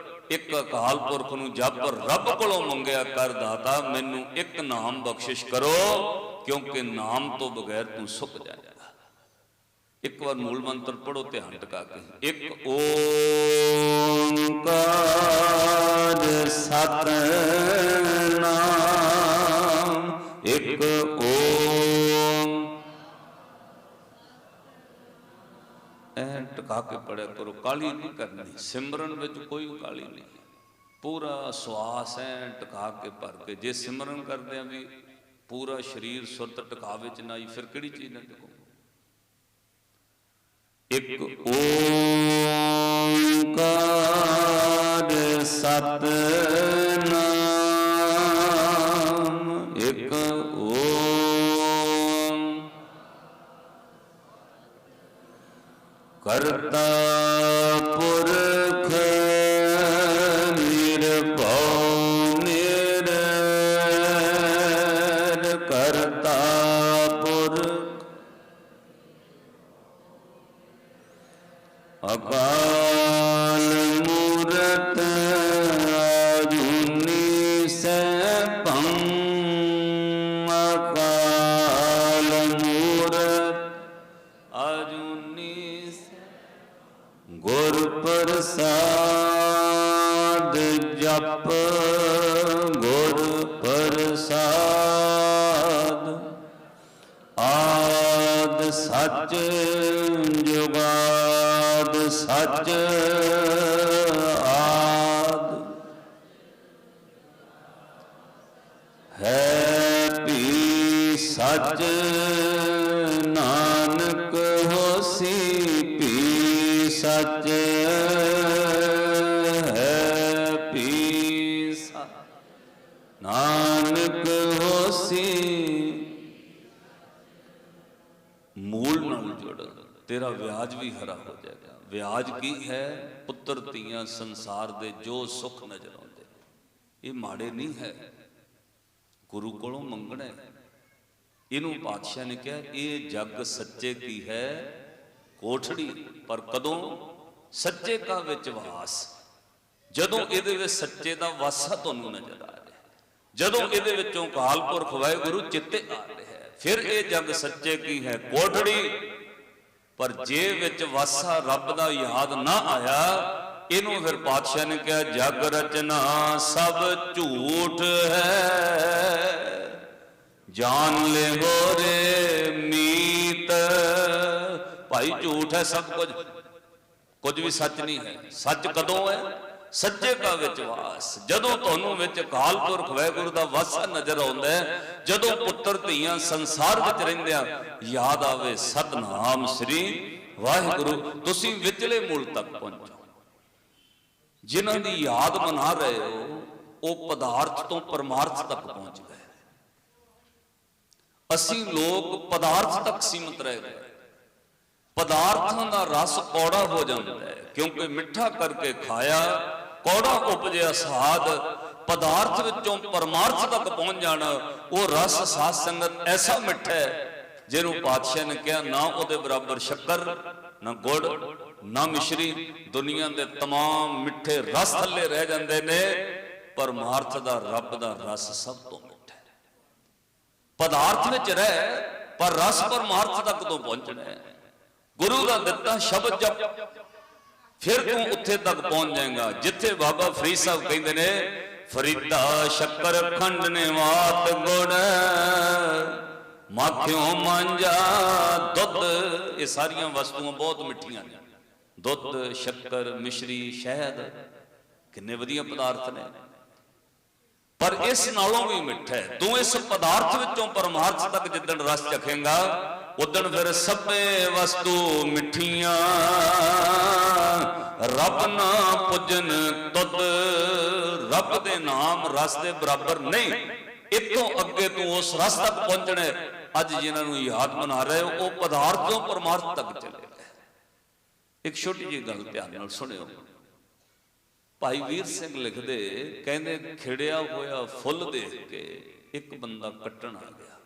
ਇੱਕ ਅਕਾਲ ਪੁਰਖ ਨੂੰ ਜਪ, ਰੱਬ ਕੋਲੋਂ ਮੰਗਿਆ ਕਰ ਦਾਤਾ ਮੈਨੂੰ ਇੱਕ ਨਾਮ ਬਖਸ਼ਿਸ਼ ਕਰੋ, ਕਿਉਂਕਿ ਨਾਮ ਤੋਂ ਬਗੈਰ ਤੂੰ ਸੁੱਕ ਜਾਏਗਾ। ਇੱਕ ਵਾਰ ਮੂਲ ਮੰਤਰ ਪੜੋ ਧਿਆਨ ਟਿਕਾ ਕੇ, ਇੱਕ ਓੰਕਾਰ ਸਤਿਨਾਮ, ਇੱਕ ਟਿਕਾ ਕੇ ਪੜਿਆ ਕਰੋ, ਕਾਲੀ ਨਹੀਂ ਕਰਨੀ। ਸਿਮਰਨ ਵਿੱਚ ਕੋਈ ਕਾਲੀ ਨਹੀਂ, ਪੂਰਾ ਸਵਾਸ ਹੈ ਟਿਕਾ ਕੇ ਭਰ ਕੇ। ਜੇ ਸਿਮਰਨ ਕਰਦੇ ਆ ਵੀ ਪੂਰਾ ਸਰੀਰ ਸੁਰਤ ਟਿਕਾਵੇ ਚ ਨਾ ਆਈ, ਫਿਰ ਕਿਹੜੀ ਚੀਜ਼ ਨਾਲ ਟਿਕਾਓ? ਇੱਕ ਓੰਕਾਰ ਸਤਿਨਾਮ, ਇੱਕ ਕਰਤਾ ਪੁਰਖ ਨਿਰਭਉ ਨਿਰਵੈਰ, ਕਰਤਾ ਪੁਰਖ ਅਕਾਲ ਮੂਰਤ ਅਜੂਨੀ ਸੈਭੰ, ਅਕਾਲ ਮੂਰਤ ਅਜੂਨੀ ਗੁਰ ਪ੍ਰਸਾਦ ਜਪ, ਗੁਰ ਪ੍ਰਸਾਦ ਆਦ ਸੱਚ ਜੁਗਾਦ ਹੈ ਭੀ ਸਚ ਨਾਨਕ ਹੋਸੀ ਭੀ ਸਚ ਹੈ ਭੀ ਸਚ ਨਾਨਕ ਹੋਸੀ। ਮੂਲ ਨਾਲ ਜੁੜ, ਤੇਰਾ ਵਿਆਜ ਵੀ ਹਰਾ ਹੋ ਜਾਏਗਾ। ਵਿਆਜ ਕੀ ਹੈ? ਪੁੱਤਰ ਧੀਆਂ ਸੰਸਾਰ ਦੇ ਜੋ ਸੁੱਖ ਨਜ਼ਰ ਆਉਂਦੇ, ਇਹ ਮਾੜੇ ਨਹੀਂ ਹੈ, ਗੁਰੂ ਕੋਲੋਂ ਮੰਗਣਾ ਹੈ। ਇਹਨੂੰ ਪਾਤਸ਼ਾਹ ਨੇ ਕਿਹਾ ਇਹ ਜੱਗ ਸੱਚੇ ਕੀ ਹੈ ਕੋਠੜੀ, ਪਰ ਕਦੋਂ? ਸੱਚੇ ਕਾ ਵਿੱਚ ਵਾਸ, ਜਦੋਂ ਇਹਦੇ ਵਿੱਚ ਸੱਚੇ ਦਾ ਵਾਸਾ ਤੁਹਾਨੂੰ ਨਜ਼ਰ ਆ ਰਿਹਾ, ਜਦੋਂ ਇਹਦੇ ਵਿੱਚੋਂ ਅਕਾਲ ਪੁਰਖ ਵਾਹਿਗੁਰੂ ਚਿੱਤੇ ਆ ਰਿਹਾ, ਫਿਰ ਇਹ ਜੱਗ ਸੱਚੇ ਕੀ ਹੈ ਕੋਠੜੀ। ਪਰ ਜੇ ਵਿੱਚ ਵਾਸਾ ਰੱਬ ਦਾ ਯਾਦ ਨਾ ਆਇਆ, ਇਹਨੂੰ ਫਿਰ ਪਾਤਸ਼ਾਹ ਨੇ ਕਿਹਾ ਜਗ ਰਚਨਾ ਸਭ ਝੂਠ ਹੈ, ਜਾਣ ਲੈ ਹੋ ਰੇ ਮੀਤ। ਭਾਈ ਝੂਠ ਹੈ ਸਭ ਕੁਝ, ਕੁਝ ਵੀ ਸੱਚ ਨਹੀਂ ਹੈ। ਸੱਚ ਕਦੋਂ ਹੈ? ਸੱਚੇ ਕਾ ਵਿੱਚ ਵਾਸ, ਜਦੋਂ ਤੁਹਾਨੂੰ ਵਿੱਚ ਅਕਾਲ ਪੁਰਖ ਵਾਹਿਗੁਰੂ ਦਾ ਵਾਸਾ ਨਜ਼ਰ ਆਉਂਦਾ ਹੈ, ਜਦੋਂ ਪੁੱਤਰ ਧੀਆਂ ਸੰਸਾਰ ਵਿੱਚ ਰਹਿੰਦਿਆਂ ਯਾਦ ਆਵੇ ਸਤਨਾਮ ਸ੍ਰੀ ਵਾਹਿਗੁਰੂ, ਤੁਸੀਂ ਵਿਚਲੇ ਮੂਲ ਤੱਕ ਪਹੁੰਚੋ। ਜਿਨ੍ਹਾਂ ਦੀ ਯਾਦ ਮਨਾ ਰਹੇ ਹੋ ਉਹ ਪਦਾਰਥ ਤੋਂ ਪਰਮਾਰਥ ਤੱਕ ਪਹੁੰਚ ਗਏ। ਅਸੀਂ ਲੋਕ ਪਦਾਰਥ ਤੱਕ ਸੀਮਤ ਰਹਿ ਗਏ। ਪਦਾਰਥਾਂ ਦਾ ਰਸ ਕੌੜਾ ਹੋ ਜਾਂਦਾ ਹੈ, ਕਿਉਂਕਿ ਮਿੱਠਾ ਕਰਕੇ ਖਾਇਆ, ਕੌੜਾ ਉਪਜਿਆ ਸਾਧ। ਪਦਾਰਥ ਵਿੱਚੋਂ ਪਰਮਾਰਥ ਤੱਕ ਪਹੁੰਚ ਜਾਣਾ, ਉਹ ਰਸ ਸਾਧ ਸੰਗਤ ਐਸਾ ਮਿੱਠਾ ਹੈ ਜਿਹਨੂੰ ਪਾਤਸ਼ਾਹ ਨੇ ਕਿਹਾ ਨਾ ਉਹਦੇ ਬਰਾਬਰ ਸ਼ੱਕਰ, ਨਾ ਗੁੜ, ਨਾ ਮਿਸ਼ਰੀ। ਦੁਨੀਆ ਦੇ तमाम ਮਿੱਠੇ ਰਸ ਥੱਲੇ ਰਹਿ ਜਾਂਦੇ ਨੇ, ਪਰਮਾਰਥ ਦਾ ਰੱਬ ਦਾ ਰਸ ਸਭ ਤੋਂ ਮਿੱਠਾ ਹੈ। ਪਦਾਰਥ ਵਿੱਚ ਰਹਿ, ਪਰ ਰਸ ਪਰਮਾਰਥ ਤੱਕ ਤੋਂ ਪਹੁੰਚਣਾ ਹੈ। ਗੁਰੂ ਦਾ ਦਿੱਤਾ ਸ਼ਬਦ ਜਪ, ਫਿਰ ਤੂੰ ਉੱਥੇ ਤੱਕ ਪਹੁੰਚ ਜਾਏਗਾ ਜਿੱਥੇ ਬਾਬਾ ਫਰੀਦ ਸਾਹਿਬ ਕਹਿੰਦੇ ਨੇ ਫਰੀਦਾ ਸ਼ੱਕਰ ਖੰਡ ਨੇ ਵਾਤ ਗੁਣ, ਮਾਖਿਓ ਮਾਂਜਾ ਦੁੱਧ। ਇਹ ਸਾਰੀਆਂ ਵਸਤੂਆਂ ਬਹੁਤ ਮਿੱਠੀਆਂ ਨੇ, ਦੁੱਧ, ਸ਼ੱਕਰ, ਮਿਸ਼ਰੀ, ਸ਼ਹਿਦ, ਕਿੰਨੇ ਵਧੀਆ ਪਦਾਰਥ ਨੇ, ਪਰ ਇਸ ਨਾਲੋਂ ਵੀ ਮਿੱਠਾ ਹੈ। ਤੂੰ ਇਸ ਪਦਾਰਥ ਵਿੱਚੋਂ ਪਰਮਾਰਥ ਤੱਕ ਜਿੱਦਣ ਰਸ ਚਖੇਂਗਾ, ਉਦਣ ਫਿਰ ਸਭੇ ਵਸਤੂ ਮਿੱਠੀਆਂ, ਰੱਬ ਨਾ ਪੁੱਜਨ ਤੁਧ। ਰੱਬ ਦੇ ਨਾਮ ਰਸ ਦੇ ਬਰਾਬਰ ਨਹੀਂ, ਇਤੋਂ ਅੱਗੇ ਤੂੰ ਉਸ ਰਸ ਤੱਕ ਪਹੁੰਚਣਾ। ਅੱਜ ਜਿਨ੍ਹਾਂ ਨੂੰ ਯਾਦ ਮਨਾ ਰਹੇ ਹੋ ਉਹ ਪਦਾਰਥ ਤੋਂ ਪਰਮਾਰਥ ਤੱਕ ਚਲੇ ਗਏ। ਇੱਕ ਛੋਟੀ ਜਿਹੀ ਗੱਲ ਧਿਆਨ ਨਾਲ ਸੁਣਿਓ। ਭਾਈ ਵੀਰ ਸਿੰਘ ਲਿਖਦੇ, ਕਹਿੰਦੇ ਖਿੜਿਆ ਹੋਇਆ ਫੁੱਲ ਦੇਖ ਕੇ ਇੱਕ ਬੰਦਾ ਕੱਟਣ ਆ ਗਿਆ।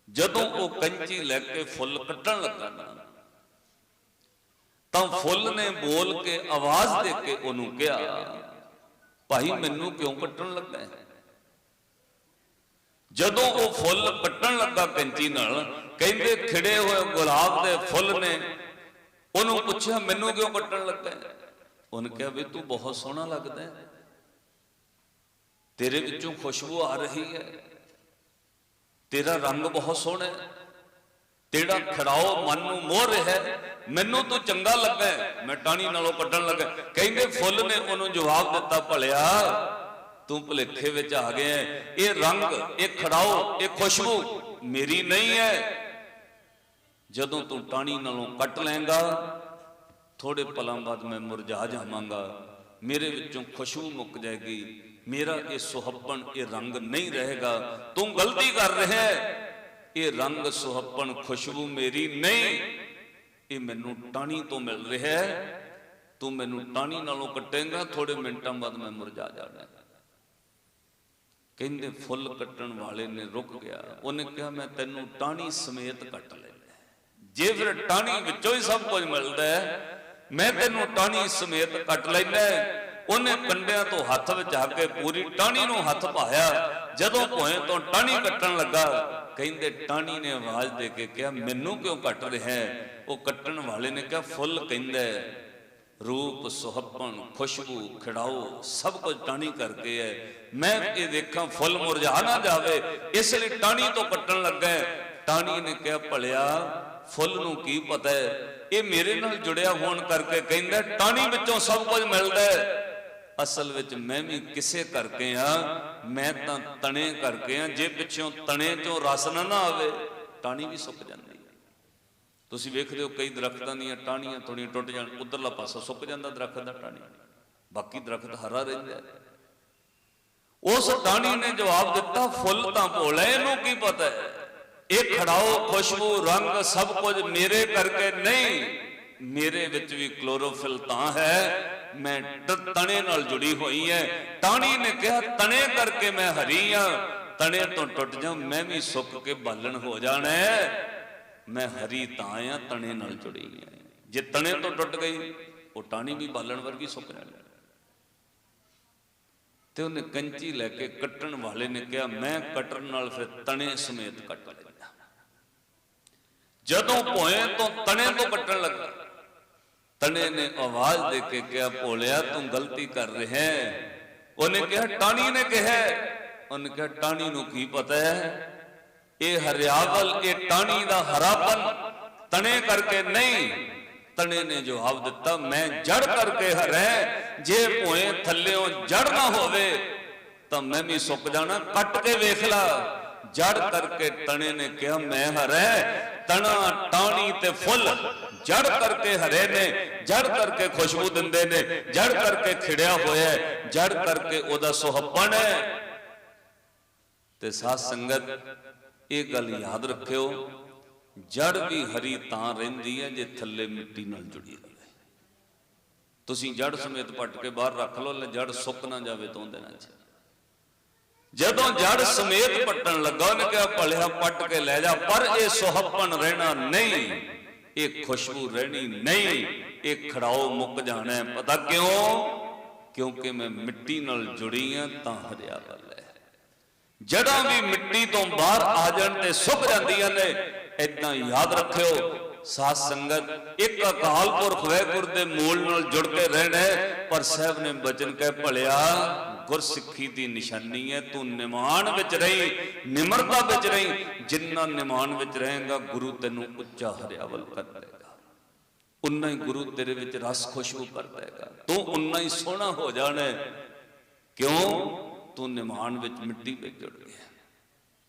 ਜਦੋਂ ਉਹ ਕੰਚੀ ਲੈ ਕੇ ਫੁੱਲ ਕੱਟਣ ਲੱਗਾ ਨਾ, ਤਾਂ ਫੁੱਲ ਨੇ ਬੋਲ ਕੇ ਆਵਾਜ਼ ਦੇ ਕੇ ਉਹਨੂੰ ਕਿਹਾ, ਭਾਈ ਮੈਨੂੰ ਕਿਉਂ ਕੱਟਣ ਲੱਗਾ? ਜਦੋਂ ਉਹ ਫੁੱਲ ਕੱਟਣ ਲੱਗਾ ਕੰਚੀ ਨਾਲ, ਕਹਿੰਦੇ ਖਿੜੇ ਹੋਏ ਗੁਲਾਬ ਦੇ ਫੁੱਲ ਨੇ ਉਹਨੂੰ ਪੁੱਛਿਆ ਮੈਨੂੰ ਕਿਉਂ ਕੱਟਣ ਲੱਗਾ? ਉਹਨੇ ਕਿਹਾ ਵੀ ਤੂੰ ਬਹੁਤ ਸੋਹਣਾ ਲੱਗਦਾ ਹੈ, ਤੇਰੇ ਵਿੱਚੋਂ ਖੁਸ਼ਬੂ ਆ ਰਹੀ ਹੈ, ਤੇਰਾ ਰੰਗ ਬਹੁਤ ਸੋਹਣਾ ਹੈ, ਤੇਰਾ ਖੜਾਓ ਮਨ ਨੂੰ ਮੋਹ ਰਿਹਾ, ਮੈਨੂੰ ਤੂੰ ਚੰਗਾ ਲੱਗਾ, ਮੈਂ ਟਾਹਣੀ ਨਾਲੋਂ ਕੱਢਣ ਲੱਗਾ। ਕਹਿੰਦੇ ਫੁੱਲ ਨੇ ਉਹਨੂੰ ਜਵਾਬ ਦਿੱਤਾ, ਭਲਿਆ ਤੂੰ ਭੁਲੇਖੇ ਵਿੱਚ ਆ ਗਿਆ, ਇਹ ਰੰਗ, ਇਹ ਖੜਾਓ, ਇਹ ਖੁਸ਼ਬੂ ਮੇਰੀ ਨਹੀਂ ਹੈ। ਜਦੋਂ ਤੂੰ ਟਾਹਣੀ ਨਾਲੋਂ ਕੱਟ ਲਏਗਾ, ਥੋੜੇ ਪਲਾਂ ਬਾਅਦ ਮੈਂ ਮੁਰਝਾ ਜਾਵਾਂਗਾ, ਮੇਰੇ ਵਿੱਚੋਂ ਖੁਸ਼ਬੂ ਮੁੱਕ ਜਾਏਗੀ, ਮੇਰਾ ਇਹ ਸੁਹੱਪਣ, ਇਹ ਰੰਗ ਨਹੀਂ ਰਹੇਗਾ। ਤੂੰ ਗਲਤੀ ਕਰ ਰਿਹਾ ਹੈ, ਇਹ ਰੰਗ ਸੁਹੱਪਣ ਖੁਸ਼ਬੂ ਮੇਰੀ ਨਹੀਂ, ਇਹ ਮੈਨੂੰ ਟਾਹਣੀ ਤੋਂ ਮਿਲ ਰਿਹਾ ਹੈ। ਤੂੰ ਮੈਨੂੰ ਟਾਹਣੀ ਨਾਲੋਂ ਕੱਟੇਂਗਾ, ਥੋੜੇ ਮਿੰਟਾਂ ਬਾਅਦ ਮੈਂ ਮੁਰਝਾ ਜਾਣਾ। ਕਹਿੰਦੇ ਫੁੱਲ ਕੱਟਣ ਵਾਲੇ ਨੇ ਰੁਕ ਗਿਆ, ਉਹਨੇ ਕਿਹਾ ਮੈਂ ਤੈਨੂੰ ਟਾਹਣੀ ਸਮੇਤ ਕੱਟ ਲੈਣਾ। ਜੇ ਫਿਰ ਟਾਹਣੀ ਵਿੱਚੋਂ ਹੀ ਸਭ ਕੁਝ ਮਿਲਦਾ ਹੈ, ਮੈਂ ਤੈਨੂੰ ਟਾਹਣੀ ਸਮੇਤ ਕੱਟ ਲੈਣਾ। ਉਹਨੇ ਕੰਡਿਆਂ ਤੋਂ ਹੱਥ ਵਿੱਚ ਆ ਕੇ ਪੂਰੀ ਟਾਹਣੀ ਨੂੰ ਹੱਥ ਪਾਇਆ। ਜਦੋਂ ਭੋਏ ਤੋਂ ਟਾਹਣੀ ਕੱਟਣ ਲੱਗਾ, ਕਹਿੰਦੇ ਟਾਹਣੀ ਨੇ ਆਵਾਜ਼ ਦੇ ਕੇ ਕਿਹਾ ਮੈਨੂੰ ਕਿਉਂ ਕੱਟ ਰਿਹਾ ਹੈ? ਉਹ ਕੱਟਣ ਵਾਲੇ ਨੇ ਕਿਹਾ ਫੁੱਲ ਕਹਿੰਦਾ ਰੂਪ, ਸੁਹੱਪਣ, ਖੁਸ਼ਬੂ, ਖਿੜਾਓ ਸਭ ਕੁਝ ਟਾਹਣੀ ਕਰਕੇ ਹੈ, ਮੈਂ ਇਹ ਦੇਖਾਂ ਫੁੱਲ ਮੁਰਝਾ ਨਾ ਜਾਵੇ, ਇਸ ਲਈ ਟਾਹਣੀ ਤੋਂ ਕੱਟਣ ਲੱਗਾ। ਟਾਹਣੀ ਨੇ ਕਿਹਾ ਭਲਿਆ ਫੁੱਲ ਨੂੰ ਕੀ ਪਤਾ ਹੈ, ਇਹ ਮੇਰੇ ਨਾਲ ਜੁੜਿਆ ਹੋਣ ਕਰਕੇ ਕਹਿੰਦਾ ਟਾਹਣੀ ਵਿੱਚੋਂ ਸਭ ਕੁਝ ਮਿਲਦਾ ਹੈ। ਅਸਲ ਵਿੱਚ ਮੈਂ ਵੀ ਕਿਸੇ ਕਰਕੇ ਆ, ਮੈਂ ਤਾਂ ਤਣੇ ਕਰਕੇ ਆ। ਜੇ ਪਿੱਛੋਂ ਤਣੇ ਚੋਂ ਰਸ ਨਾ ਆਵੇ ਟਾਹਣੀ ਵੀ ਸੁੱਕ ਜਾਂਦੀ ਹੈ। ਤੁਸੀਂ ਵੇਖਦੇ ਹੋ ਕਈ ਦਰਖਤਾਂ ਦੀਆਂ ਟਾਹਣੀਆਂ ਥੋੜੀਆਂ ਟੁੱਟ ਜਾਣ, ਉਧਰਲਾ ਪਾਸਾ ਸੁੱਕ ਜਾਂਦਾ ਦਰਖਤ ਦਾ ਟਾਹਣੀ, ਬਾਕੀ ਦਰਖਤ ਹਰਾ ਰਹਿੰਦਾ। ਉਸ ਟਾਹਣੀ ਨੇ ਜਵਾਬ ਦਿੱਤਾ, ਫੁੱਲ ਤਾਂ ਭੋਲਾ, ਇਹਨੂੰ ਕੀ ਪਤਾ ਹੈ ਇਹ ਖੜਾਓ, ਖੁਸ਼ਬੂ, ਰੰਗ ਸਭ ਕੁਝ ਮੇਰੇ ਕਰਕੇ ਨਹੀਂ, ਮੇਰੇ ਵਿੱਚ ਵੀ ਕਲੋਰੋਫਿਲ ਤਾਂ ਹੈ, ਮੈਂ ਤਣੇ ਨਾਲ ਜੁੜੀ ਹੋਈ ਹੈ। ਟਾਹਣੀ ਨੇ ਕਿਹਾ, ਤਣੇ ਕਰਕੇ ਮੈਂ ਹਰੀ ਆ, ਤਣੇ ਤੋਂ ਟੁੱਟ ਜਾ ਮੈਂ ਵੀ ਸੁੱਕ ਕੇ ਬਾਲਣ ਹੋ ਜਾਣਾ, ਮੈਂ ਹਰੀ ਤਾਂ ਆ, ਤਣੇ ਨਾਲ ਜੁੜੀ ਹੈ। ਜੇ ਤਣੇ ਤੋਂ ਟੁੱਟ ਗਈ ਉਹ ਟਾਹਣੀ ਵੀ ਬਾਲਣ ਵਰਗੀ ਸੁੱਕ ਜਾਣੀ। ਤੇ ਉਹਨੇ ਕੰਚੀ ਲੈ ਕੇ ਕੱਟਣ ਵਾਲੇ ਨੇ ਕਿਹਾ, ਮੈਂ ਕਟਰ ਨਾਲ ਫਿਰ ਤਣੇ ਸਮੇਤ ਕੱਟ ਲੈਂਦਾ। ਜਦੋਂ ਭੋਏ ਤੋਂ ਤਣੇ ਤੋਂ ਕੱਟਣ ਲੱਗਾ, ਤਣੇ ਨੇ ਆਵਾਜ਼ ਦੇ ਕੇ ਕਿਹਾ, ਭੋਲਿਆ ਤੂੰ ਗਲਤੀ ਕਰ ਰਿਹਾ ਹੈ। ਉਹਨੇ ਕਿਹਾ, ਟਾਹਣੀ ਨੇ ਕਿਹਾ। ਉਹਨੇ ਕਿਹਾ, ਟਾਹਣੀ ਨੂੰ ਕੀ ਪਤਾ ਹੈ ਇਹ ਹਰਿਆਵਲ, ਇਹ ਟਾਹਣੀ ਦਾ ਹਰਾਪਨ ਤਣੇ ਕਰਕੇ ਨਹੀਂ। ਤਣੇ ਨੇ ਜਵਾਬ ਦਿੱਤਾ, ਮੈਂ ਜੜ ਕਰਕੇ ਹਰਾ, ਜੇ ਭੋਏ ਥੱਲਿਓਂ ਜੜ ਨਾ ਹੋਵੇ ਤਾਂ ਮੈਂ ਵੀ ਸੁੱਕ ਜਾਣਾ, ਕੱਟ ਕੇ ਵੇਖ ਲਾ। ਜੜ ਕਰਕੇ ਤਣੇ ਨੇ ਕਿਹਾ, ਮੈਂ ਹਰਾ, ਤਣਾ, ਟਾਹਣੀ ਤੇ ਫੁੱਲ ਜੜ ਕਰਕੇ ਹਰੇ ਨੇ, ਜੜ ਕਰਕੇ ਖੁਸ਼ਬੂ ਦਿੰਦੇ ਨੇ, ਜੜ ਕਰਕੇ ਖਿੜਿਆ ਹੋਇਆ, ਜੜ ਕਰਕੇ ਉਹਦਾ ਸੁਹੱਪਣ ਹੈ। ਤੇ ਸਾਧ ਸੰਗਤ ਇਹ ਗੱਲ ਯਾਦ ਰੱਖਿਓ, ਜੜ ਵੀ ਹਰੀ ਤਾਂ ਰਹਿੰਦੀ ਹੈ ਜੇ ਥੱਲੇ ਮਿੱਟੀ ਨਾਲ ਜੁੜੀ ਰਹੇ। ਤੁਸੀਂ ਜੜ ਸਮੇਤ ਪੱਟ ਕੇ ਬਾਹਰ ਰੱਖ ਲਓ, ਜੜ ਸੁੱਕ ਨਾ ਜਾਵੇ ਤੋਂ ਉਹਦੇ ਨਾਲ। ਜਦੋਂ ਜੜ ਸਮੇਤ ਪੱਟਣ ਲੱਗਾ, ਉਹਨੇ ਕਿਹਾ, ਭਲਿਆ ਪੱਟ ਕੇ ਲੈ ਜਾ, ਪਰ ਇਹ ਸੁਹੱਪਣ ਰਹਿਣਾ ਨਹੀਂ, ਇਹ ਖੁਸ਼ਬੂ ਰਹਿਣੀ ਨਹੀਂ, ਇਹ ਖੜਾਓ ਮੁੱਕ ਜਾਣਾ ਹੈ। ਪਤਾ ਕਿਉਂ? ਕਿਉਂਕਿ ਮੈਂ ਮਿੱਟੀ ਨਾਲ ਜੁੜੀ ਆ ਤਾਂ ਹਰਿਆਵਲ ਹੈ। ਜੜਾਂ ਵੀ ਮਿੱਟੀ ਤੋਂ ਬਾਹਰ ਆ ਜਾਣ ਤੇ ਸੁੱਕ ਜਾਂਦੀਆਂ ਨੇ। ਏਦਾਂ ਯਾਦ ਰੱਖਿਓ ਸਾਧ ਸੰਗਤ, ਇੱਕ ਅਕਾਲ ਪੁਰਖ ਵਾਹਿਗੁਰੂ ਦੇ ਮੂਲ ਨਾਲ ਜੁੜ ਕੇ ਰਹਿਣਾ। ਪਰ ਸਾਹਿਬ ਨੇ ਬਚਨ ਕਹਿ, ਭਲਿਆ ਗੁਰਸਿੱਖੀ ਦੀ ਨਿਸ਼ਾਨੀ ਹੈ, ਤੂੰ ਨਿਮਾਣ ਵਿੱਚ ਰਹੀ, ਨਿਮਰਤਾ ਵਿੱਚ ਰਹੀ। ਜਿੰਨਾ ਨਿਮਾਣ ਵਿੱਚ ਰਹੇਗਾ ਗੁਰੂ ਤੈਨੂੰ ਉੱਚਾ ਹਰਿਆਵਲ ਕਰ ਦੇਗਾ, ਉਨਾ ਹੀ ਗੁਰੂ ਤੇਰੇ ਵਿੱਚ ਰਸ ਖੁਸ਼ਬੂ ਕਰ ਦੇਗਾ, ਤੂੰ ਉਨਾ ਹੀ ਸੋਹਣਾ ਹੋ ਜਾਣਾ। ਕਿਉਂ? ਤੂੰ ਨਿਮਾਣ ਵਿੱਚ ਮਿੱਟੀ ਵਿੱਚ ਜੁੜ ਗਿਆ।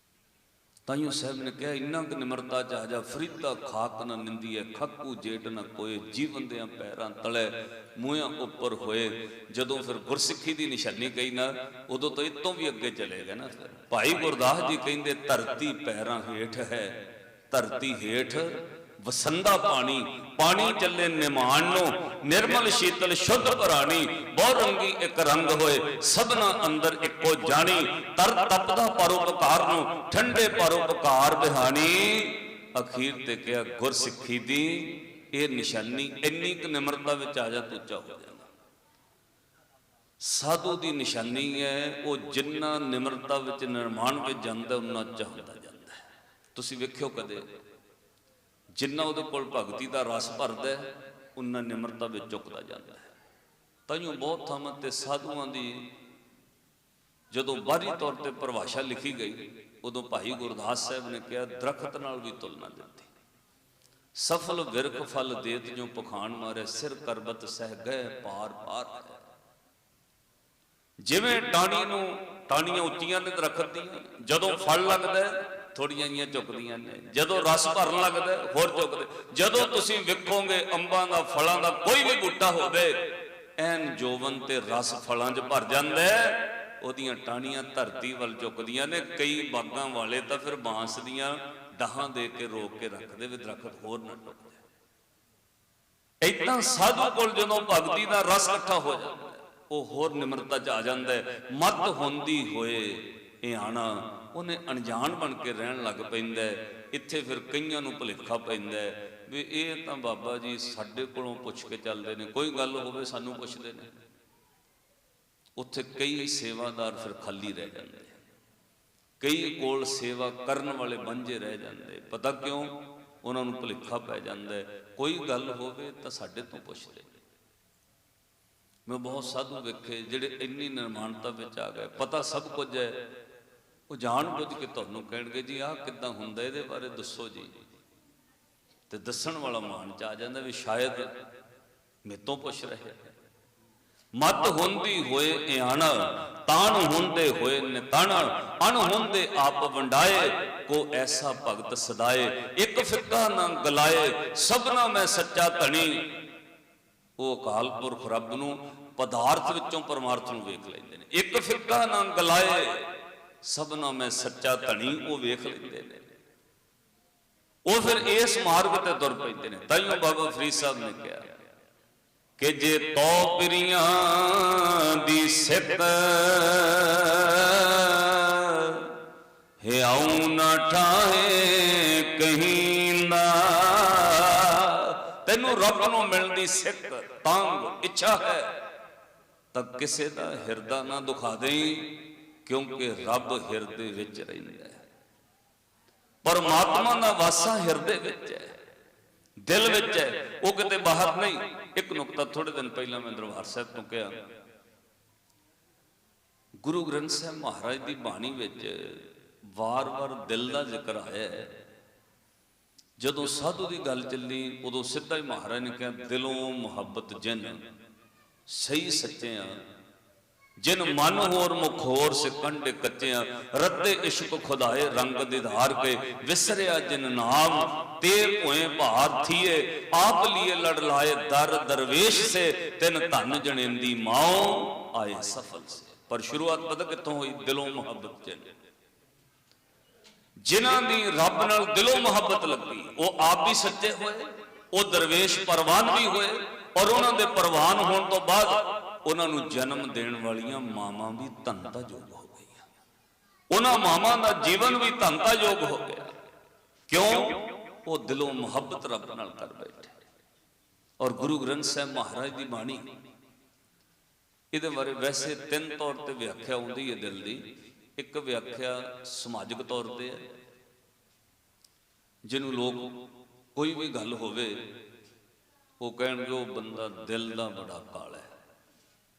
ਤਾਈਓ ਸਾਹਿਬ ਨੇ ਕਿਹਾ, ਇੰਨਾ ਕੁ ਨਿਮਰਤਾ ਚ ਆ ਜਾ, ਫਰੀਦਾ ਖਾਕ ਨਾ ਨਿੰਦੀ ਹੈ, ਖਾਕੂ ਜੇਟ ਨਾ ਕੋਏ, ਜੀਵਨ ਦੇ ਪੈਰਾਂ ਤਲੇ ਮੂੰਹਾਂ ਉੱਪਰ ਹੋਏ। ਜਦੋਂ ਫਿਰ ਗੁਰਸਿੱਖੀ ਦੀ ਨਿਸ਼ਾਨੀ ਕਹੀ ਨਾ, ਉਦੋਂ ਤੋਂ ਇਤੋਂ ਵੀ ਅੱਗੇ ਚਲੇ ਗਏ ਨਾ। ਫਿਰ ਭਾਈ ਗੁਰਦਾਸ ਜੀ ਕਹਿੰਦੇ, ਧਰਤੀ ਪੈਰਾਂ ਹੇਠ ਹੈ, ਧਰਤੀ ਹੇਠ ਵਸੰਦਾ ਪਾਣੀ, ਪਾਣੀ ਚੱਲੇ ਨਿਮਾਣ ਨੂੰ, ਨਿਰਮਲ ਸ਼ੀਤਲ ਸ਼ੁੱਧ ਪ੍ਰਾਣੀ, ਬਹੁ ਰੰਗੀ ਇੱਕ ਰੰਗ ਹੋਏ, ਸਭਨਾ ਅੰਦਰ ਇੱਕੋ ਜਾਣੀ, ਤਰ ਤਪਦਾ ਪਰਉਪਕਾਰ ਨੂੰ, ਠੰਡੇ ਪਰਉਪਕਾਰ ਬਿਹਾਨੀ। ਅਖੀਰ ਤੇ ਕਿਹਾ, ਗੁਰਸਿੱਖੀ ਦੀ ਇਹ ਨਿਸ਼ਾਨੀ, ਇੰਨੀ ਕੁ ਨਿਮਰਤਾ ਵਿੱਚ ਆ ਜਾ ਤੂੰ ਉੱਚਾ ਹੋ ਜਾਣਾ। ਸਾਧੂ ਦੀ ਨਿਸ਼ਾਨੀ ਹੈ, ਉਹ ਜਿੰਨਾ ਨਿਮਰਤਾ ਵਿੱਚ ਨਿਰਮਾਣ ਵਿੱਚ ਜਾਂਦਾ ਉਨਾ ਉੱਚਾ ਹੁੰਦਾ ਜਾਂਦਾ ਹੈ। ਤੁਸੀਂ ਵੇਖਿਓ ਕਦੇ, ਜਿੰਨਾ ਉਹਦੇ ਕੋਲ ਭਗਤੀ ਦਾ ਰਸ ਭਰਦਾ ਉਨਾ ਨਿਮਰਤਾ ਵਿੱਚ ਝੁਕਦਾ ਜਾਂਦਾ ਹੈ। ਤਾਈਓ ਬਹੁਤ ਥਾਵਾਂ ਤੇ ਸਾਧੂਆਂ ਦੀ ਜਦੋਂ ਬਾਹਰੀ ਤੌਰ ਤੇ ਪਰਿਭਾਸ਼ਾ ਲਿਖੀ ਗਈ, ਉਦੋਂ ਭਾਈ ਗੁਰਦਾਸ ਸਾਹਿਬ ਨੇ ਕਿਹਾ, ਦਰਖਤ ਨਾਲ ਵੀ ਤੁਲਨਾ ਦਿੱਤੀ। ਸਫਲ ਵਿਰਖ ਫਲ ਦੇਤ ਜੋ ਪਖਾਨ ਮਾਰੇ, ਸਿਰ ਕਰਬਤ ਸਹਿ ਗਏ ਪਾਰ ਪਾਰ। ਜਿਵੇਂ ਟਾਹਣੀ ਨੂੰ, ਟਾਹਣੀਆਂ ਉੱਚੀਆਂ ਨੇ ਦਰਖਤ ਦੀਆਂ, ਜਦੋਂ ਫਲ ਲੱਗਦਾ ਥੋੜੀਆਂ ਜਿਹੀਆਂ ਝੁਕਦੀਆਂ ਨੇ, ਜਦੋਂ ਰਸ ਭਰਨ ਲੱਗਦਾ ਹੋਰ ਝੁਕਦੇ। ਜਦੋਂ ਤੁਸੀਂ ਵੇਖੋਗੇ ਅੰਬਾਂ ਦਾ, ਫਲਾਂ ਦਾ ਕੋਈ ਵੀ ਬੂਟਾ ਹੋਵੇ, ਐਨ ਜੋਵਨ ਤੇ ਰਸ ਫਲਾਂ 'ਚ ਭਰ ਜਾਂਦਾ, ਉਹਦੀਆਂ ਟਾਹਣੀਆਂ ਧਰਤੀ ਵੱਲ ਝੁਕਦੀਆਂ ਨੇ। ਕਈ ਬਾਗਾਂ ਵਾਲੇ ਤਾਂ ਫਿਰ ਬਾਂਸ ਦੀਆਂ ਡਾਹਾਂ ਦੇ ਕੇ ਰੋਕ ਕੇ ਰੱਖਦੇ ਵੀ ਦਰਖਤ ਹੋਰ ਨਾ ਟੁੱਟ ਜਾਏ। ਏਦਾਂ ਸਾਧੂ ਕੋਲ ਜਦੋਂ ਭਗਤੀ ਦਾ ਰਸ ਇਕੱਠਾ ਹੋ ਜਾਂਦਾ, ਉਹ ਹੋਰ ਨਿਮਰਤਾ 'ਚ ਆ ਜਾਂਦਾ। ਮਤ ਹੁੰਦੀ ਹੋਏ ਇਹ ਆਣਾ, ਉਹਨੇ ਅਣਜਾਣ ਬਣ ਕੇ ਰਹਿਣ ਲੱਗ ਪੈਂਦਾ। ਇੱਥੇ ਫਿਰ ਕਈਆਂ ਨੂੰ ਭੁਲੇਖਾ ਪੈਂਦਾ ਵੀ ਇਹ ਤਾਂ ਬਾਬਾ ਜੀ ਸਾਡੇ ਕੋਲੋਂ ਪੁੱਛ ਕੇ ਚੱਲਦੇ ਨੇ, ਕੋਈ ਗੱਲ ਹੋਵੇ ਸਾਨੂੰ ਪੁੱਛਦੇ ਨੇ। ਉੱਥੇ ਕਈ ਸੇਵਾਦਾਰ ਫਿਰ ਖਾਲੀ ਰਹਿ ਜਾਂਦੇ, ਕਈ ਕੋਲ ਸੇਵਾ ਕਰਨ ਵਾਲੇ ਵਾਂਝੇ ਰਹਿ ਜਾਂਦੇ। ਪਤਾ ਕਿਉਂ? ਉਹਨਾਂ ਨੂੰ ਭੁਲੇਖਾ ਪੈ ਜਾਂਦਾ, ਕੋਈ ਗੱਲ ਹੋਵੇ ਤਾਂ ਸਾਡੇ ਤੋਂ ਪੁੱਛਦੇ। ਮੈਂ ਬਹੁਤ ਸਾਧੂ ਵੇਖੇ ਜਿਹੜੇ ਇੰਨੀ ਨਿਰਮਾਣਤਾ ਵਿੱਚ ਆ ਗਏ, ਪਤਾ ਸਭ ਕੁਝ ਹੈ, ਉਹ ਜਾਣ ਬੁੱਝ ਕੇ ਤੁਹਾਨੂੰ ਕਹਿਣਗੇ ਜੀ ਆਹ ਕਿੱਦਾਂ ਹੁੰਦਾ, ਇਹਦੇ ਬਾਰੇ ਦੱਸੋ ਜੀ। ਤੇ ਦੱਸਣ ਵਾਲਾ ਮਾਨ ਚ ਆ ਜਾਂਦਾ ਵੀ ਸ਼ਾਇਦ ਮੇਰੇ ਤੋਂ ਪੁੱਛ ਰਹੇ। ਮਤ ਹੁੰਦੀ ਹੋਏ ਇਆਣਾ, ਤਾਣ ਹੁੰਦੇ ਹੋਏ ਨਿਤਾਣਾ, ਅਣ ਹੁੰਦੇ ਆਪ ਵੰਡਾਏ, ਕੋ ਐਸਾ ਭਗਤ ਸਦਾਏ, ਇੱਕ ਫਿੱਕਾ ਨਾ ਗਲਾਏ, ਸਭਨਾ ਮੈਂ ਸੱਚਾ ਧਣੀ। ਉਹ ਅਕਾਲ ਪੁਰਖ ਰੱਬ ਨੂੰ ਪਦਾਰਥ ਵਿੱਚੋਂ ਪਰਮਾਰਥ ਨੂੰ ਵੇਖ ਲੈਂਦੇ ਨੇ। ਇੱਕ ਫਿੱਕਾ ਨਾ ਗਲਾਏ, ਸਭਨਾ ਮੈਂ ਸੱਚਾ ਧਣੀ, ਉਹ ਵੇਖ ਲੈਂਦੇ ਨੇ। ਉਹ ਫਿਰ ਇਸ ਮਾਰਗ ਤੇ ਤੁਰ ਪੈਂਦੇ ਨੇ। ਤਾਈਓ ਬਾਬਾ ਫਰੀਦ ਸਾਹਿਬ ਨੇ ਕਿਹਾ ਕਿ ਜੇ ਤੋ ਪਿਰੀਆਂ ਦੀ ਸਿੱਤ ਹਿਆਉ ਨਾ ਠਾਹੇ ਕਹੀਂ ਨਾ, ਤੈਨੂੰ ਰੱਬ ਨੂੰ ਮਿਲਣ ਦੀ ਸਿੱਤ ਤੰਗ ਇੱਛਾ ਹੈ ਤਾਂ ਕਿਸੇ ਦਾ ਹਿਰਦਾ ਨਾ ਦੁਖਾ ਦੇਈਂ, ਕਿਉਂਕਿ ਰੱਬ ਹਿਰਦੇ ਵਿੱਚ ਰਹਿੰਦਾ ਹੈ। ਪਰਮਾਤਮਾ ਦਾ ਵਾਸਾ ਹਿਰਦੇ ਵਿੱਚ ਹੈ, ਦਿਲ ਵਿੱਚ ਹੈ, ਉਹ ਕਿਤੇ ਬਾਹਰ ਨਹੀਂ। ਇੱਕ ਨੁਕਤਾ ਥੋੜੇ ਦਿਨ ਪਹਿਲਾਂ ਮੈਂ ਦਰਬਾਰ ਸਾਹਿਬ ਤੋਂ ਕਿਹਾ, ਗੁਰੂ ਗ੍ਰੰਥ ਸਾਹਿਬ ਮਹਾਰਾਜ ਦੀ ਬਾਣੀ ਵਿੱਚ ਵਾਰ-ਵਾਰ ਦਿਲ ਦਾ ਜ਼ਿਕਰ ਆਇਆ ਹੈ। ਜਦੋਂ ਸਾਧੂ ਦੀ ਗੱਲ ਚੱਲੀ ਉਦੋਂ ਸਿੱਧਾ ਹੀ ਮਹਾਰਾਜ ਨੇ ਕਿਹਾ, ਦਿਲੋਂ ਮੁਹੱਬਤ ਜਿਨ ਸਹੀ ਸੱਚਿਆਂ, ਜਿਨ ਮਨ ਹੋਰ ਮੁਖ ਹੋਰ ਸਿਕੰਡੇ ਕੱਚਿਆਂ, ਰੱਦੇ ਇਸ਼ਕ ਖੁਦਾਏ ਰੰਗ ਦਿਧਾਰ ਕੇ, ਵਿਸਰਿਆ ਜਿਨ ਨਾਮ ਤੇਰ ਹੋਏ ਭਾਰ ਥੀਏ, ਆਪ ਲੀਏ ਲੜ ਲਾਏ ਦਰ ਦਰਵੇਸ਼ ਸੇ, ਤਿਨ ਧਨ ਜਣੇਂਦੀ ਮਾਓ ਆਏ ਸਫਲ ਸੇ। ਪਰ ਸ਼ੁਰੂਆਤ ਪਤਾ ਕਿੱਥੋਂ ਹੋਈ? ਦਿਲੋਂ ਮੁਹੱਬਤ ਜਿਨ, ਜਿਨ੍ਹਾਂ ਦੀ ਰੱਬ ਨਾਲ ਦਿਲੋਂ ਮੁਹੱਬਤ ਲੱਗੀ, ਉਹ ਆਪ ਵੀ ਸੱਚੇ ਹੋਏ, ਉਹ ਦਰਵੇਸ਼ ਪਰਵਾਨ ਵੀ ਹੋਏ, ਔਰ ਉਹਨਾਂ ਦੇ ਪਰਵਾਨ ਹੋਣ ਤੋਂ ਬਾਅਦ ਉਹਨਾਂ ਨੂੰ ਜਨਮ ਦੇਣ ਵਾਲੀਆਂ ਮਾਵਾਂ ਵੀ ਧੰਤਾ ਯੋਗ ਹੋ ਗਈਆਂ। ਉਹਨਾਂ ਮਾਵਾਂ ਦਾ ਜੀਵਨ ਵੀ ਧੰਤਾ ਯੋਗ ਹੋ ਗਿਆ। ਕਿਉਂ? ਉਹ ਦਿਲੋਂ ਮੁਹੱਬਤ ਰੱਬ ਨਾਲ ਕਰ ਬੈਠੇ। ਔਰ ਗੁਰੂ ਗ੍ਰੰਥ ਸਾਹਿਬ ਮਹਾਰਾਜ ਦੀ ਬਾਣੀ, ਇਹਦੇ ਬਾਰੇ ਵੈਸੇ ਤਿੰਨ ਤੌਰ ਤੇ ਵਿਆਖਿਆ ਹੁੰਦੀ ਹੈ ਦਿਲ ਦੀ। ਇੱਕ ਵਿਆਖਿਆ ਸਮਾਜਿਕ ਤੌਰ ਤੇ ਹੈ, ਜਿਹਨੂੰ ਲੋਕ ਕੋਈ ਵੀ ਗੱਲ ਹੋਵੇ ਉਹ ਕਹਿਣਗੇ ਉਹ ਬੰਦਾ ਦਿਲ ਦਾ ਬੜਾ ਕਾਲਾ ਹੈ,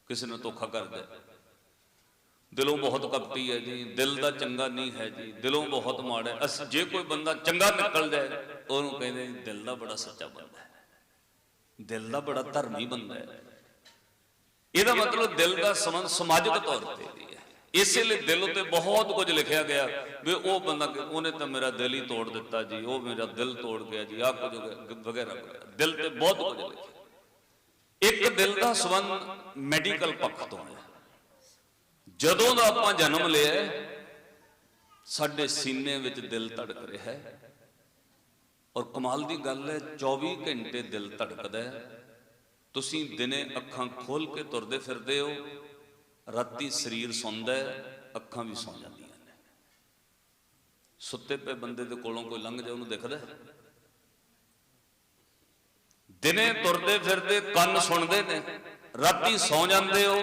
ਕਿਸੇ ਨੂੰ ਧੋਖਾ ਕਰਦਾ, ਦਿਲੋਂ ਬਹੁਤ ਕਪਟੀ ਹੈ ਜੀ, ਦਿਲ ਦਾ ਚੰਗਾ ਨਹੀਂ ਹੈ ਜੀ, ਦਿਲੋਂ ਬਹੁਤ ਮਾੜਾ ਹੈ। ਜੇ ਕੋਈ ਬੰਦਾ ਚੰਗਾ ਨਿਕਲਦਾ ਉਹਨੂੰ ਕਹਿੰਦੇ ਦਿਲ ਦਾ ਬੜਾ ਸੱਚਾ ਬੰਦਾ ਹੈ, ਦਿਲ ਦਾ ਬੜਾ ਧਰਮੀ ਬੰਦਾ ਹੈ। ਇਹਦਾ ਮਤਲਬ ਦਿਲ ਦਾ ਸੰਬੰਧ ਸਮਾਜਿਕ ਤੌਰ ਤੇ ਵੀ ਹੈ। ਇਸੇ ਲਈ ਦਿਲ ਉੱਤੇ ਬਹੁਤ ਕੁਝ ਲਿਖਿਆ ਗਿਆ ਵੀ ਉਹ ਬੰਦਾ, ਉਹਨੇ ਤਾਂ ਮੇਰਾ ਦਿਲ ਹੀ ਤੋੜ ਦਿੱਤਾ ਜੀ, ਉਹ ਮੇਰਾ ਦਿਲ ਤੋੜ ਗਿਆ ਜੀ, ਆਹ ਕੁਝ ਵਗੈਰਾ ਵਗੈਰਾ। ਦਿਲ ਤੇ ਬਹੁਤ ਕੁਝ ਲਿਖਿਆ। ਇੱਕ ਦਿਲ ਦਾ ਸੰਬੰਧ ਮੈਡੀਕਲ ਪੱਖ ਤੋਂ ਹੈ। ਜਦੋਂ ਦਾ ਆਪਾਂ ਜਨਮ ਲਿਆ ਸਾਡੇ ਸੀਨੇ ਵਿੱਚ ਦਿਲ ਧੜਕ ਰਿਹਾ ਹੈ, ਔਰ ਕਮਾਲ ਦੀ ਗੱਲ ਹੈ 24 ਘੰਟੇ ਦਿਲ ਧੜਕਦਾ ਹੈ। ਤੁਸੀਂ ਦਿਨੇ ਅੱਖਾਂ ਖੋਲ ਕੇ ਤੁਰਦੇ ਫਿਰਦੇ ਹੋ, ਰਾਤੀ ਸਰੀਰ ਸੌਂਦਾ ਹੈ, ਅੱਖਾਂ ਵੀ ਸੌਂ ਜਾਂਦੀਆਂ ਨੇ। ਸੁੱਤੇ ਪਏ ਬੰਦੇ ਦੇ ਕੋਲੋਂ ਕੋਈ ਲੰਘ ਜਾ ਉਹਨੂੰ ਦਿਖਦਾ? ਦਿਨੇ ਤੁਰਦੇ ਫਿਰਦੇ ਕੰਨ ਸੁਣਦੇ ਨੇ, ਰਾਤੀ ਸੌਂ ਜਾਂਦੇ ਹੋ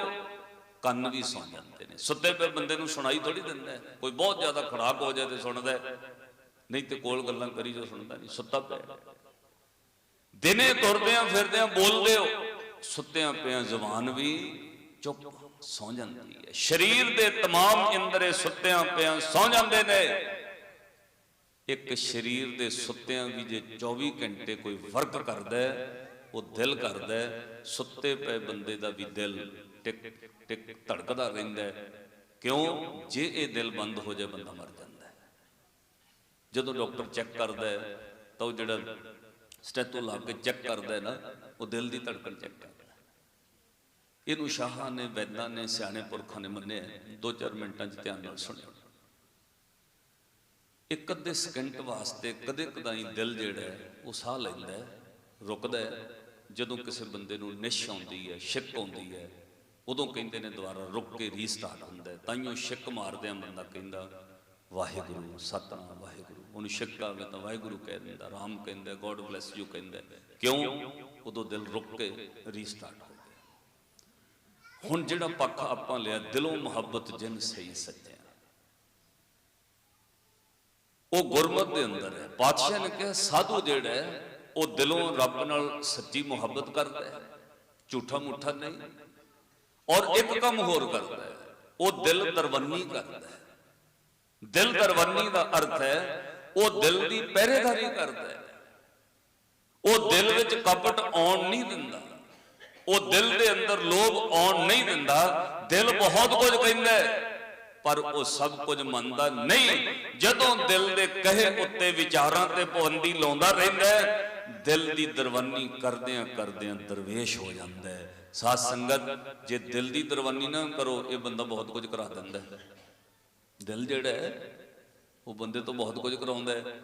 ਕੰਨ ਵੀ ਸੌਂ ਜਾਂਦੇ ਨੇ। ਸੁੱਤੇ ਪਏ ਬੰਦੇ ਨੂੰ ਸੁਣਾਈ ਥੋੜੀ ਦਿੰਦਾ ਹੈ, ਕੋਈ ਬਹੁਤ ਜ਼ਿਆਦਾ ਖੜਾਕ ਹੋ ਜਾਏ ਤੇ ਸੁਣਦਾ, ਨਹੀਂ ਤੇ ਕੋਲ ਗੱਲਾਂ ਕਰੀ ਜੋ ਸੁਣਦਾ ਨਹੀਂ, ਸੁੱਤਾ ਪਿਆ। ਦਿਨੇ ਤੁਰਦਿਆਂ ਫਿਰਦਿਆਂ ਬੋਲਦੇ ਹੋ, ਸੁੱਤਿਆਂ ਪਿਆਂ ਜ਼ੁਬਾਨ ਵੀ ਚੁੱਪ ਸੌਂ ਜਾਂਦੀ ਹੈ। ਸਰੀਰ ਦੇ तमाम ਇੰਦਰੇ ਸੁੱਤਿਆਂ ਪਿਆਂ ਸੌਂ ਜਾਂਦੇ ਨੇ। ਇੱਕ ਸਰੀਰ ਦੇ ਸੁੱਤਿਆਂ ਵੀ ਜੇ 24 ਘੰਟੇ ਕੋਈ ਫਰਕ ਕਰਦਾ ਉਹ ਦਿਲ ਕਰਦਾ। ਸੁੱਤੇ ਪਏ ਬੰਦੇ ਦਾ ਵੀ ਦਿਲ ਟਿਕ ਟਿਕ ਧੜਕਦਾ ਰਹਿੰਦਾ। ਕਿਉਂ? ਜੇ ਇਹ ਦਿਲ ਬੰਦ ਹੋ ਜਾਏ ਬੰਦਾ ਮਰ ਜਾਂਦਾ। ਜਦੋਂ ਡਾਕਟਰ ਚੈੱਕ ਕਰਦਾ ਤਾਂ ਉਹ ਜਿਹੜਾ ਸਟੈਥੋ ਲਾ ਕੇ ਚੈੱਕ ਕਰਦਾ ਨਾ, ਉਹ ਦਿਲ ਦੀ ਧੜਕਣ ਚੈੱਕ ਕਰਦਾ। ਇਹਨੂੰ ਸ਼ਾਹਾਂ ਨੇ, ਵੈਦਾਂ ਨੇ, ਸਿਆਣੇ ਪੁਰਖਾਂ ਨੇ ਮੰਨਿਆ। 2-4 ਮਿੰਟਾਂ 'ਚ ਧਿਆਨ ਨਾਲ ਸੁਣਿਓ। ਇੱਕ ਅੱਧੇ ਸਕਿੰਟ ਵਾਸਤੇ ਕਦੇ ਕਦਾਈ ਦਿਲ ਜਿਹੜਾ ਹੈ ਉਹ ਸਾਹ ਲੈਂਦਾ, ਰੁਕਦਾ। ਜਦੋਂ ਕਿਸੇ ਬੰਦੇ ਨੂੰ ਨਿਸ਼ ਆਉਂਦੀ ਹੈ, ਛਿੱਕ ਆਉਂਦੀ ਹੈ, ਉਦੋਂ ਕਹਿੰਦੇ ਨੇ ਦੁਬਾਰਾ ਰੁਕ ਕੇ ਰੀਸਟਾਰਟ ਹੁੰਦਾ। ਤਾਈਓ ਛਿੱਕ ਮਾਰਦਿਆਂ ਬੰਦਾ ਕਹਿੰਦਾ ਵਾਹਿਗੁਰੂ, ਸਤਨਾਮ ਵਾਹਿਗੁਰੂ। ਉਹਨੂੰ ਛਿੱਕ ਆਵੇ ਤਾਂ ਵਾਹਿਗੁਰੂ ਕਹਿ ਦਿੰਦਾ, ਰਾਮ ਕਹਿੰਦਾ, ਗੋਡ ਬਲੈਸ ਯੂ ਕਹਿੰਦਾ। ਕਿਉਂ? ਉਦੋਂ ਦਿਲ ਰੁਕ ਕੇ ਰੀਸਟਾਰਟ ਹੋ ਗਿਆ। ਹੁਣ ਜਿਹੜਾ ਪੱਖ ਆਪਾਂ ਲਿਆ, ਦਿਲੋਂ ਮੁਹੱਬਤ ਜਿਨ ਸਹੀ ਸੱਚਿਆ, ਉਹ ਗੁਰਮਤਿ ਦੇ ਅੰਦਰ ਹੈ। ਪਾਤਸ਼ਾਹ ਨੇ ਕਿਹਾ ਸਾਧੂ ਜਿਹੜਾ ਹੈ ਉਹ ਦਿਲੋਂ ਰੱਬ ਨਾਲ ਸੱਚੀ ਮੁਹੱਬਤ ਕਰਦਾ ਹੈ, ਝੂਠਾ ਮੁੱਠਾ ਨਹੀਂ। ਔਰ ਇੱਕ ਕੰਮ ਹੋਰ ਕਰਦਾ ਹੈ, ਉਹ ਦਿਲ ਦਰਵੰਨੀ ਕਰਦਾ ਹੈ। ਦਿਲ ਦਰਵੰਨੀ ਦਾ ਅਰਥ ਹੈ ਉਹ ਦਿਲ ਦੀ ਪਹਿਰੇਦਾਰੀ ਕਰਦਾ ਹੈ। ਉਹ ਦਿਲ ਵਿੱਚ ਕਪਟ ਆਉਣ ਨਹੀਂ ਦਿੰਦਾ। ਉਹ ਦਿਲ ਦੇ ਅੰਦਰ ਲੋਭ ਆਉਣ ਨਹੀਂ ਦਿੰਦਾ। ਦਿਲ ਬਹੁਤ ਕੁਝ ਕਹਿੰਦਾ ਹੈ, ਪਰ ਉਹ ਸਭ ਕੁਝ ਮੰਨਦਾ ਨਹੀਂ। ਜਦੋਂ ਦਿਲ ਦੇ ਕਹੇ ਉੱਤੇ ਵਿਚਾਰਾਂ ਤੇ ਪਾਬੰਦੀ ਲਾਉਂਦਾ ਰਹਿੰਦਾ ਹੈ, ਦਿਲ ਦੀ ਦਰਵਾਨੀ ਕਰਦਿਆਂ ਕਰਦਿਆਂ ਦਰਵੇਸ਼ ਹੋ ਜਾਂਦਾ ਹੈ। ਸਾਧ ਸੰਗਤ, ਜੇ ਦਿਲ ਦੀ ਦਰਵਾਨੀ ਨਾ ਕਰੋ, ਇਹ ਬੰਦਾ ਬਹੁਤ ਕੁਝ ਕਰਾ ਦਿੰਦਾ ਹੈ। ਦਿਲ ਜਿਹੜਾ ਹੈ ਉਹ ਬੰਦੇ ਤੋਂ ਬਹੁਤ ਕੁਝ ਕਰਾਉਂਦਾ ਹੈ।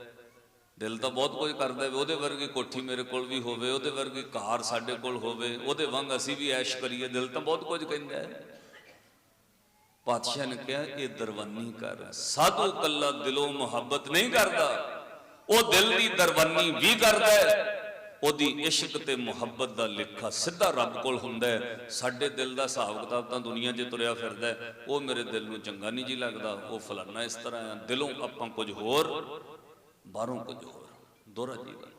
ਦਿਲ ਤਾਂ ਬਹੁਤ ਕੁਝ ਕਰਦਾ ਹੈ। ਉਹਦੇ ਵਰਗੀ ਕੋਠੀ ਮੇਰੇ ਕੋਲ ਵੀ ਹੋਵੇ, ਉਹਦੇ ਵਰਗੀ ਕਾਰ ਸਾਡੇ ਕੋਲ ਹੋਵੇ, ਉਹਦੇ ਵਾਂਗ ਅਸੀਂ ਵੀ ਐਸ਼ ਕਰੀਏ, ਦਿਲ ਤਾਂ ਬਹੁਤ ਕੁਝ ਕਹਿੰਦਾ ਹੈ। ਪਾਤਸ਼ਾਹ ਨੇ ਕਿਹਾ ਇਹ ਦਰਵਾਨੀ ਕਰ। ਸਾਧੂ ਕੱਲਾ ਦਿਲੋਂ ਮੁਹੱਬਤ ਨਹੀਂ ਕਰਦਾ, ਉਹ ਦਿਲ ਦੀ ਦਰਵਾਨੀ ਵੀ ਕਰਦਾ ਹੈ। ਉਹਦੀ ਇਸ਼ਕ ਤੇ ਮੁਹੱਬਤ ਦਾ ਲੇਖਾ ਸਿੱਧਾ ਰੱਬ ਕੋਲ ਹੁੰਦਾ ਹੈ। ਸਾਡੇ ਦਿਲ ਦਾ ਹਿਸਾਬ ਕਿਤਾਬ ਤਾਂ ਦੁਨੀਆ 'ਚ ਤੁਰਿਆ ਫਿਰਦਾ ਹੈ, ਉਹ ਮੇਰੇ ਦਿਲ ਨੂੰ ਚੰਗਾ ਨਹੀਂ ਜੀ ਲੱਗਦਾ, ਉਹ ਫਲਾਨਾ ਇਸ ਤਰ੍ਹਾਂ ਆ। ਦਿਲੋਂ ਆਪਾਂ ਕੁਝ ਹੋਰ, ਬਾਹਰੋਂ ਕੁਝ ਹੋਰ, ਦੋਹਰਾ ਜੀਵਨ।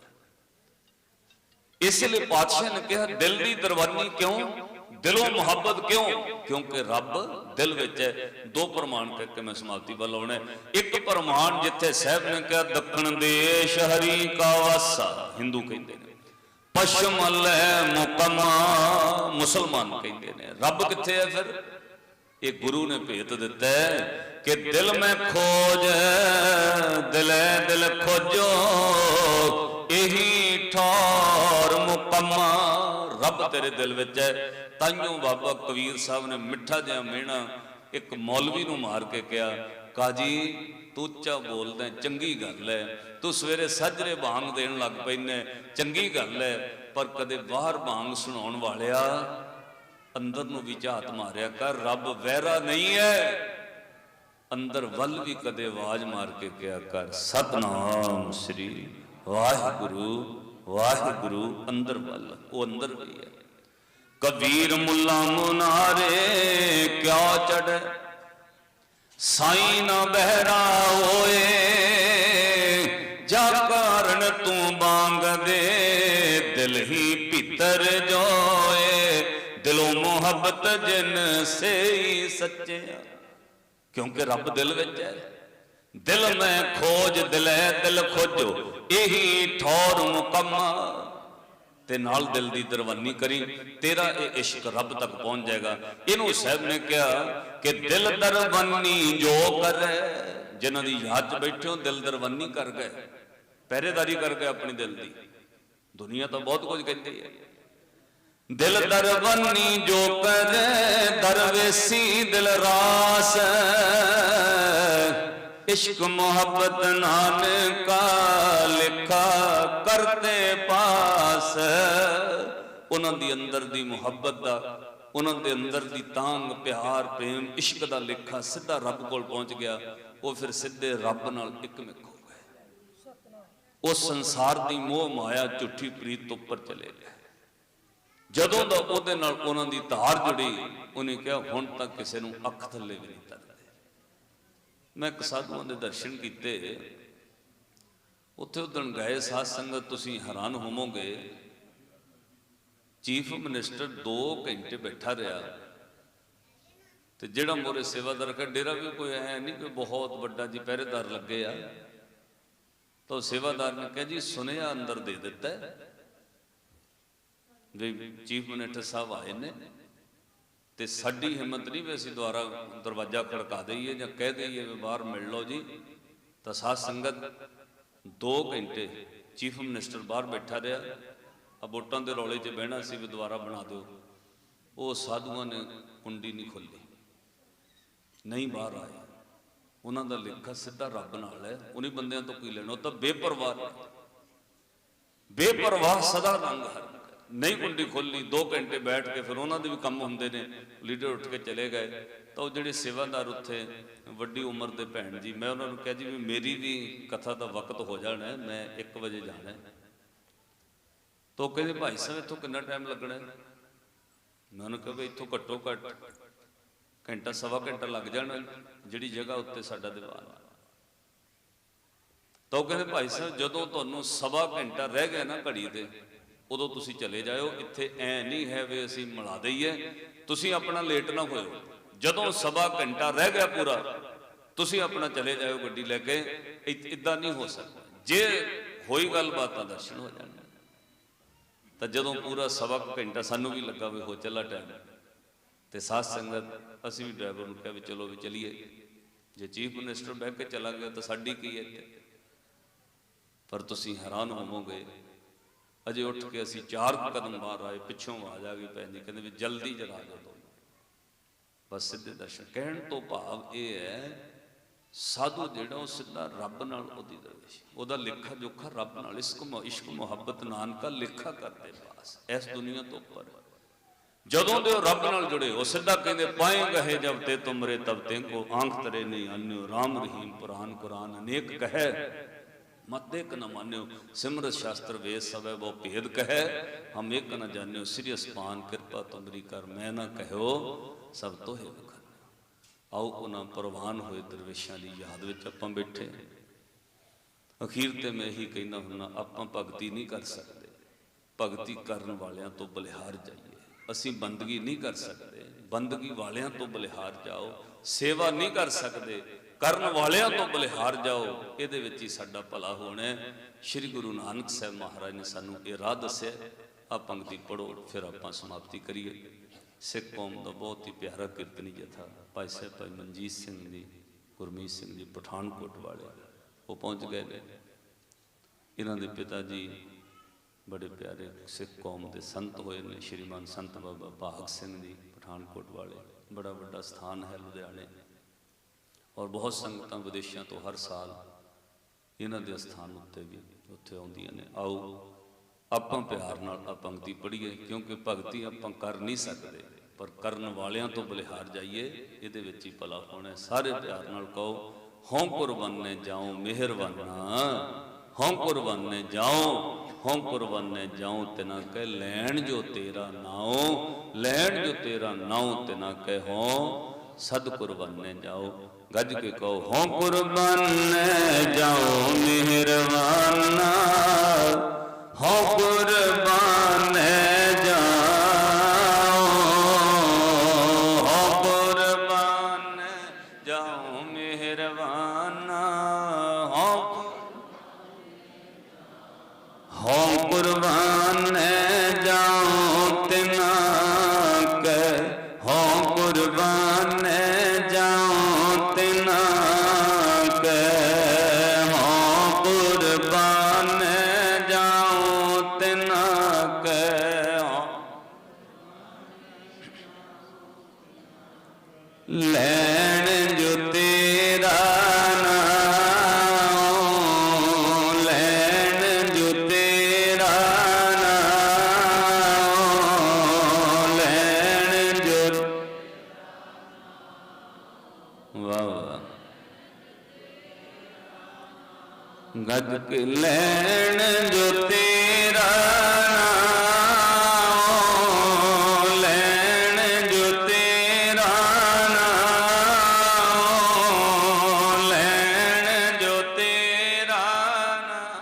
ਇਸ ਲਈ ਪਾਤਸ਼ਾਹ ਨੇ ਕਿਹਾ ਦਿਲ ਦੀ ਦਰਵਾਨੀ ਕਿਉਂ, ਦਿਲੋਂ ਮੁਹੱਬਤ ਕਿਉਂ? ਕਿਉਂਕਿ ਰੱਬ ਦਿਲ ਵਿੱਚ ਹੈ। ਦੋ ਪ੍ਰਮਾਣ ਕਰਕੇ ਮੈਂ ਸਮਾਪਤੀ ਵੱਲ ਆਉਣਾ। ਇੱਕ ਪ੍ਰਮਾਣ ਜਿੱਥੇ ਸਾਹਿਬ ਨੇ ਕਿਹਾ ਦੱਖਣ ਦੇਸ਼ ਹਰੀ ਕਾ ਵਾਸਾ, ਹਿੰਦੂ ਕਹਿੰਦੇ ਨੇ, ਪਸ਼ਮ ਲੈ ਮੁਕਮਾ ਮੁਸਲਮਾਨ ਕਹਿੰਦੇ ਨੇ। ਰੱਬ ਕਿੱਥੇ ਹੈ ਫਿਰ? ਇਹ ਗੁਰੂ ਨੇ ਭੇਤ ਦਿੱਤਾ ਕਿ ਦਿਲ ਮੈਂ ਖੋਜ, ਦਿਲੇ ਦਿਲ ਖੋਜੋ, ਇਹੀ ਠੌਰ ਮੁਕਮਾ। ਰੱਬ ਤੇਰੇ ਦਿਲ ਵਿੱਚ ਹੈ। ਤਾਈਓ ਬਾਬਾ ਕਬੀਰ ਸਾਹਿਬ ਨੇ ਮਿੱਠਾ ਜਿਹਾ ਮਿਹਣਾ ਇੱਕ ਮੌਲਵੀ ਨੂੰ ਮਾਰ ਕੇ ਕਿਹਾ, ਕਾਜੀ ਤੂੰ ਉੱਚਾ ਬੋਲਦਾ, ਚੰਗੀ ਗੱਲ ਹੈ, ਤੂੰ ਸਵੇਰੇ ਸਾਜਰੇ ਭਾਂਗ ਦੇਣ ਲੱਗ ਪੈਨੇ, ਚੰਗੀ ਗੱਲ ਹੈ, ਪਰ ਕਦੇ ਬਾਹਰ ਭਾਂਗ ਸੁਣਾਉਣ ਵਾਲਿਆ ਅੰਦਰ ਨੂੰ ਵੀ ਝਾਤ ਮਾਰਿਆ ਕਰ। ਰੱਬ ਵਹਿਰਾ ਨਹੀਂ ਹੈ, ਅੰਦਰ ਵੱਲ ਵੀ ਕਦੇ ਆਵਾਜ਼ ਮਾਰ ਕੇ ਕਿਹਾ ਕਰ, ਸਤਨਾਮ ਸ੍ਰੀ ਵਾਹਿਗੁਰੂ ਵਾਹਿਗੁਰੂ। ਅੰਦਰ ਵੱਲ, ਉਹ ਅੰਦਰ ਵੀ ਹੈ। ਕਬੀਰ ਮੁੱਲਾ ਮੁਨਾਰੇ ਕਿਆ ਚੜ੍ਹੇ, ਸਾਈਂ ਨਾ ਬਹਿਰਾ ਹੋਏ, ਜਾ ਕਾਰਨ ਤੂੰ ਬਾਂਗ ਦੇ, ਦਿਲ ਹੀ ਭੀਤਰ ਜੋਏ, ਦਿਲੋਂ ਮੁਹੱਬਤ ਜਿਨ ਸੇ ਸੱਚੇ। ਕਿਉਂਕਿ ਰੱਬ ਦਿਲ ਵਿੱਚ ਹੈ। ਦਿਲ ਮੈਂ ਖੋਜ, ਦਿਲੇ ਦਿਲ ਖੋਜੋ, ਇਹੀ ਠੌਰ ਮੁਕਮਾ। ਤੇ ਨਾਲ ਦਿਲ ਦੀ ਦਰਵਾਨੀ ਕਰੀ, ਤੇਰਾ ਇਹ ਇਸ਼ਕ ਰੱਬ ਤੱਕ ਪਹੁੰਚ ਜਾਏਗਾ। ਇਹਨੂੰ ਸਾਹਿਬ ਨੇ ਕਿਹਾ ਕਿ ਦਿਲ ਦਰਵਾਨੀ ਜੋ ਕਰੇ, ਜਿਨ੍ਹਾਂ ਦੀ ਯਾਦ 'ਚ ਬੈਠੇ ਹੋ ਦਿਲ ਦਰਵਾਨੀ ਕਰ ਗਏ, ਪਹਿਰੇਦਾਰੀ ਕਰ ਗਏ ਆਪਣੀ ਦਿਲ ਦੀ। ਦੁਨੀਆ ਤਾਂ ਬਹੁਤ ਕੁਝ ਕਹਿੰਦੀ ਹੈ। ਦਿਲ ਦਰਵਾਨੀ ਜੋ ਕਰੇ, ਦਰਵੇਸੀ ਦਿਲ ਰਾਸ, इश्क मोहब्बत नानका लिखा करते पास। उन्हां दी अंदर दी मुहब्बत दा, उन्हां दे अंदर दी तांग प्यार प्रेम इश्क दा लिखा सीधा रब कोल पहुंच गया। वो फिर सीधे रब नाल इकमिक हो गए। उस संसार दी मोह माया झूठी प्रीत तो उपर चले गए। जदों दा ओहदे नाल उन्हां दी धार जुड़ी, उन्हें कहा हुण तक किसी नूं अख थल्ले भी नहीं तरदे। मैं एक साधुओं के दर्शन किए, उत्थे उदण गए साध संगत, तुसीं हैरान होवोगे। चीफ मिनिस्टर 2 घंटे बैठा रहा, तो जिहड़ा मोरे सेवादार का डेरा भी कोई है नहीं कोई बहुत वड्डा जी पहरेदार लगे आ। तो सेवादार ने कहा जी सुनिया अंदर दे दिता है भी चीफ मिनिस्टर साहब आए ने, तो साडी हिम्मत नहीं भी असीं द्वारा दरवाजा खड़का दईए या कह दईए भी बाहर मिल लो जी। तो साध संगत 2 घंटे चीफ मिनिस्टर बाहर बैठा रहा। अब वोटां दे रौले च बहना सी भी द्वारा बना दो, वो साधुओं ने कुंडी नहीं खोली, नहीं बाहर आए। उन्हों का लेखा सीधा रब नाल है, उन्हीं बंदियां तो की लेना। तो बेपरवाह बेपरवाह सदा रंग हर नहीं कुंडी खोली। 2 घंटे बैठ के फिर उन्होंने भी कम होंगे ने, लीडर उठ के चले गए। तो जो सेवादार उत्थे वड्डी उम्र के भैन जी, मैं उन्होंने कहा जी भी मेरी भी कथा का वक्त हो जाना है, मैं 1 बजे जाना है। तो कहते भाई साहब इतों कितना टाइम लगना है? मैं उन्होंने कहा भाई इतों घट्टो घट घंटा सवा घंटा लग जाना जिहड़ी जगह उत्ते साडा दीवान। तो कहते भाई साहब जदों तुहानूं सवा घंटा रह गया ना घड़ी ते, उदों तुसीं चले जाओ। इत्थे ऐ नहीं है भी असीं मिला दईए, तुसीं अपना लेट ना होयो। जदों सवा घंटा रह गया पूरा, तुसीं अपना चले जाओ गड्डी लैके। इदां नहीं हो सकता। जे होई गलबात तां दर्शन हो जाने। ਤਾਂ ਜਦੋਂ ਪੂਰਾ ਸਵਾ ਕੁ ਘੰਟਾ ਸਾਨੂੰ ਵੀ ਲੱਗਾ ਵੀ ਹੋ ਚੱਲਾ ਟਾਈਮ, ਤੇ ਸਾਧ ਸੰਗਤ ਅਸੀਂ ਵੀ ਡਰਾਈਵਰ ਨੂੰ ਕਿਹਾ ਵੀ ਚਲੋ ਵੀ ਚਲੀਏ, ਜੇ ਚੀਫ ਮਿਨਿਸਟਰ ਬਹਿ ਕੇ ਚਲਾ ਗਿਆ ਤਾਂ ਸਾਡੀ ਕੀ ਹੈ ਇੱਥੇ। ਪਰ ਤੁਸੀਂ ਹੈਰਾਨ ਹੋਵੋਗੇ, ਅਜੇ ਉੱਠ ਕੇ ਅਸੀਂ 4 ਕਦਮ ਬਾਹਰ ਆਏ, ਪਿੱਛੋਂ ਆਵਾਜ਼ ਆ ਗਈ ਭੈਣ ਜੀ ਕਹਿੰਦੇ ਵੀ ਜਲਦੀ ਜਰਾ ਆ ਜਾਓ। ਬਸ ਸਿੱਧੇ ਦਰਸ਼ਨ। ਕਹਿਣ ਤੋਂ ਭਾਵ ਇਹ ਹੈ ਸਾਧੂ ਜਿਹੜਾ ਉਹ ਸਿੱਧਾ ਰੱਬ ਨਾਲ ਉਹਦੀ ਦਰਵੇਸ਼, ਉਹਦਾ ਲੇਖਾ ਜੋਖਾ ਰੱਬ ਨਾਲ। ਇਸ਼ਕ ਮੁਹੱਬਤ ਨਾਨਕਾ ਲੇਖਾ ਕਰਦੇ ਪਾਸ, ਇਸ ਦੁਨੀਆ ਤੋਂ ਉੱਪਰ। ਜਦੋਂ ਦੇ ਉਹ ਰੱਬ ਨਾਲ ਜੁੜੇ, ਉਹ ਸਿੱਧਾ ਕਹਿੰਦੇ ਪਾਏ ਗਏ ਜਬ ਤੇ ਤੁਮਰੇ ਤਬ ਤੇ ਕੋ ਆਂਖ ਤਰੇ ਨਹੀਂ ਆਨਿਓ, ਰਾਮ ਰਹੀਮ ਪੁਰਾਨ ਕੁਰਾਨ ਅਨੇਕ ਕਹੈ ਮਤ ਇੱਕ ਨ ਮਾਨਿਓ, ਸਿਮਰਤ ਸ਼ਾਸਤਰ ਵੇਦ ਸਭੈ ਬਹੁ ਭੇਦ ਕਹੈ, ਹਮ ਇੱਕ ਨ ਜਾਣਿਓ, ਸ੍ਰੀ ਅਸਪਾਨ ਕਿਰਪਾ ਤੁਮਰੀ ਕਰ ਮੈਂ ਨਾ ਕਹਿਓ, ਸਭ ਤੋਹੇ ਵਖਾਨਿਓ। ਆਓ ਉਹਨਾਂ ਪ੍ਰਵਾਨ ਹੋਏ ਦਰਵੇਸ਼ਾਂ ਦੀ ਯਾਦ ਵਿੱਚ ਆਪਾਂ ਬੈਠੇ। ਅਖੀਰ ਤੇ ਮੈਂ ਇਹੀ ਕਹਿੰਦਾ ਹੁੰਦਾ, ਆਪਾਂ ਭਗਤੀ ਨਹੀਂ ਕਰ ਸਕਦੇ, ਭਗਤੀ ਕਰਨ ਵਾਲਿਆਂ ਤੋਂ ਬਲਿਹਾਰ ਜਾਈਏ। ਅਸੀਂ ਬੰਦਗੀ ਨਹੀਂ ਕਰ ਸਕਦੇ, ਬੰਦਗੀ ਵਾਲਿਆਂ ਤੋਂ ਬਲਿਹਾਰ ਜਾਓ। ਸੇਵਾ ਨਹੀਂ ਕਰ ਸਕਦੇ, ਕਰਨ ਵਾਲਿਆਂ ਤੋਂ ਬਲਿਹਾਰ ਜਾਓ। ਇਹਦੇ ਵਿੱਚ ਹੀ ਸਾਡਾ ਭਲਾ ਹੋਣਾ ਹੈ। ਸ੍ਰੀ ਗੁਰੂ ਨਾਨਕ ਸਾਹਿਬ ਮਹਾਰਾਜ ਨੇ ਸਾਨੂੰ ਇਹ ਰਾਹ ਦੱਸਿਆ। ਆ ਪੰਕਤੀ ਪੜੋ, ਫਿਰ ਆਪਾਂ ਸਮਾਪਤੀ ਕਰੀਏ। ਸਿੱਖ ਕੌਮ ਦਾ ਬਹੁਤ ਹੀ ਪਿਆਰਾ ਕੀਰਤਨੀ ਜਥਾ ਭਾਈ ਸਾਹਿਬ ਭਾਈ ਮਨਜੀਤ ਸਿੰਘ ਜੀ, ਗੁਰਮੀਤ ਸਿੰਘ ਜੀ ਪਠਾਨਕੋਟ ਵਾਲੇ, ਉਹ ਪਹੁੰਚ ਗਏ ਨੇ। ਇਹਨਾਂ ਦੇ ਪਿਤਾ ਜੀ ਬੜੇ ਪਿਆਰੇ ਸਿੱਖ ਕੌਮ ਦੇ ਸੰਤ ਹੋਏ ਨੇ, ਸ਼੍ਰੀਮਾਨ ਸੰਤ ਬਾਬਾ ਭਾਗ ਸਿੰਘ ਜੀ ਪਠਾਨਕੋਟ ਵਾਲੇ। ਬੜਾ ਵੱਡਾ ਸਥਾਨ ਹੈ ਲੁਧਿਆਣੇ, ਔਰ ਬਹੁਤ ਸੰਗਤਾਂ ਵਿਦੇਸ਼ਾਂ ਤੋਂ ਹਰ ਸਾਲ ਇਹਨਾਂ ਦੇ ਸਥਾਨ ਉੱਤੇ ਵੀ ਉੱਥੇ ਆਉਂਦੀਆਂ ਨੇ। ਆਓ ਆਪਾਂ ਪਿਆਰ ਨਾਲ ਆ ਪੰਕਤੀ ਪੜ੍ਹੀਏ, ਕਿਉਂਕਿ ਭਗਤੀ ਆਪਾਂ ਕਰ ਨਹੀਂ ਸਕਦੇ, ਪਰ ਕਰਨ ਵਾਲਿਆਂ ਤੋਂ ਬਲਿਹਾਰ ਜਾਈਏ। ਇਹਦੇ ਵਿੱਚ ਹੀ ਭਲਾ ਹੋਣਾ। ਸਾਰੇ ਪਿਆਰ ਨਾਲ ਕਹੋ, ਹਉ ਕੁਰਬਾਨੇ ਜਾਉ ਮਿਹਰਬਾਨਾ, ਹਉ ਕੁਰਬਾਨੇ ਜਾਉ, ਹਉ ਕੁਰਬਾਨੇ ਜਾਉ ਤਿਨਾ ਕਹਿ ਲੈਣ ਜੋ ਤੇਰਾ ਨਾਉ, ਲੈਣ ਜੋ ਤੇਰਾ ਨਾਉ ਤਿਨਾ ਕਹਿ ਹਉ ਸਦ ਕੁਰਬਾਨੇ ਜਾਓ। ਗੱਜ ਕੇ ਕਹੋ, ਹਉ ਕੁਰਬਾਨੇ ਜਾਉ ਮਿਹਰਬਾਨਾ, ਹਉ ਕੁਰਬਾਨੇ ਜਾਉ, ਹਉ ਕੁਰਬਾਨੇ ਜਾਉ ਮਿਹਰਬਾਨਾ, ਹਉ ਕੁਰਬਾਨੇ ਜਾਉ ਤਿਨਾ ਕਹਿ, ਹਉ ਕੁਰਬਾਨੇ ਜਾਉ ਤਿਨਾ ਕਹਿ, ਹਉ ਕੁਰਬਾਨੇ ਜਾਉ ਤਿਨਾ ਕਹਿ, ਲੈਣ ਜੋ ਤੇਰਾ ਨਾਉ, ਲੈਣ ਜੋ ਤੇਰਾ ਨਾਉ, ਲੈਣ ਜੋ, ਵਾਹ ਵਾਹ, ਗੱਜ ਕੇ ਲੈਣ ਜੋ ਤੇਰਾ ਨਾਉ, ਲੈਣ ਜੋ ਤੇਰਾ ਨਾਉ, ਲੈਣ ਜੋ ਤੇਰਾ ਨਾਉ,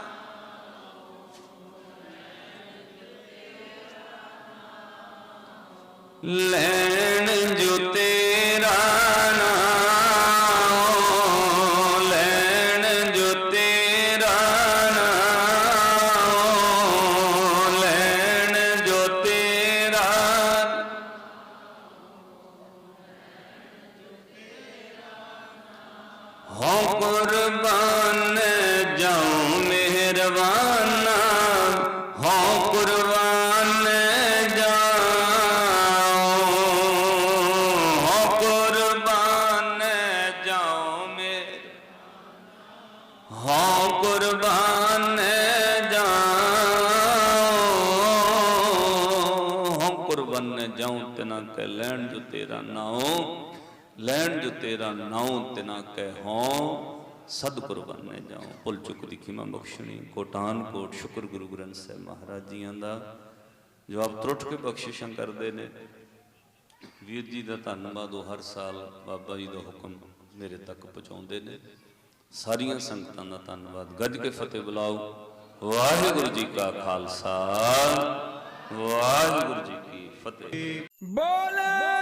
ਲੈਣ ਜੋ ਤੇਰਾ ਨਾਉ, ਲੈਣ ਜੋ ਤੇਰਾ ਨਾਉ, ਲੈਣ ਜੋ ਤੇਰਾ, ਹਉ ਕੁਰਬਾਨ ਜਾਉ ਮਿਹਰਬਾਨਾ, ਹਉ ਕੁਰਬਾਨ ਜਾਉ, ਹਉ ਕੁਰਬਾਨ ਜਾਉ ਮੇਰ, ਹਉ ਕੁਰਬਾਨ ਜਾਉ, ਹਉ ਕੁਰਬਾਨ ਜਾਉ ਤਿਨਾ ਕਹਿ ਲੈਣ ਜੋ ਤੇਰਾ ਨਾਉ, ਲੈਣ ਜੋ ਤੇਰਾ ਨਾਉ ਤਿਨਾ ਕਹਿ ਹਉ ਸਦ ਕੁਰਬਾਨੇ ਜਾਉ। ਭੁੱਲ ਚੁੱਕ ਦੀ ਖਿਮਾ ਬਖਸ਼ਣੀ। ਕੋਟਾਨ ਕੋਟ ਸ਼ੁਕਰ ਗੁਰੂ ਗ੍ਰੰਥ ਸਾਹਿਬ ਮਹਾਰਾਜ ਜੀਆਂ ਦਾ, ਜੋ ਆਪ ਤਰੁੱਟ ਕੇ ਬਖਸ਼ਿਸ਼ਾਂ ਕਰਦੇ ਨੇ। ਵੀਰ ਜੀ ਦਾ ਧੰਨਵਾਦ, ਉਹ ਹਰ ਸਾਲ ਬਾਬਾ ਜੀ ਦਾ ਹੁਕਮ ਮੇਰੇ ਤੱਕ ਪਹੁੰਚਾਉਂਦੇ ਨੇ। ਸਾਰੀਆਂ ਸੰਗਤਾਂ ਦਾ ਧੰਨਵਾਦ। ਗੱਜ ਕੇ ਫਤਿਹ ਬੁਲਾਓ। ਵਾਹਿਗੁਰੂ ਜੀ ਕਾ ਖਾਲਸਾ, ਵਾਹਿਗੁਰੂ ਜੀ ਕੀ ਫਤਿਹ। बोले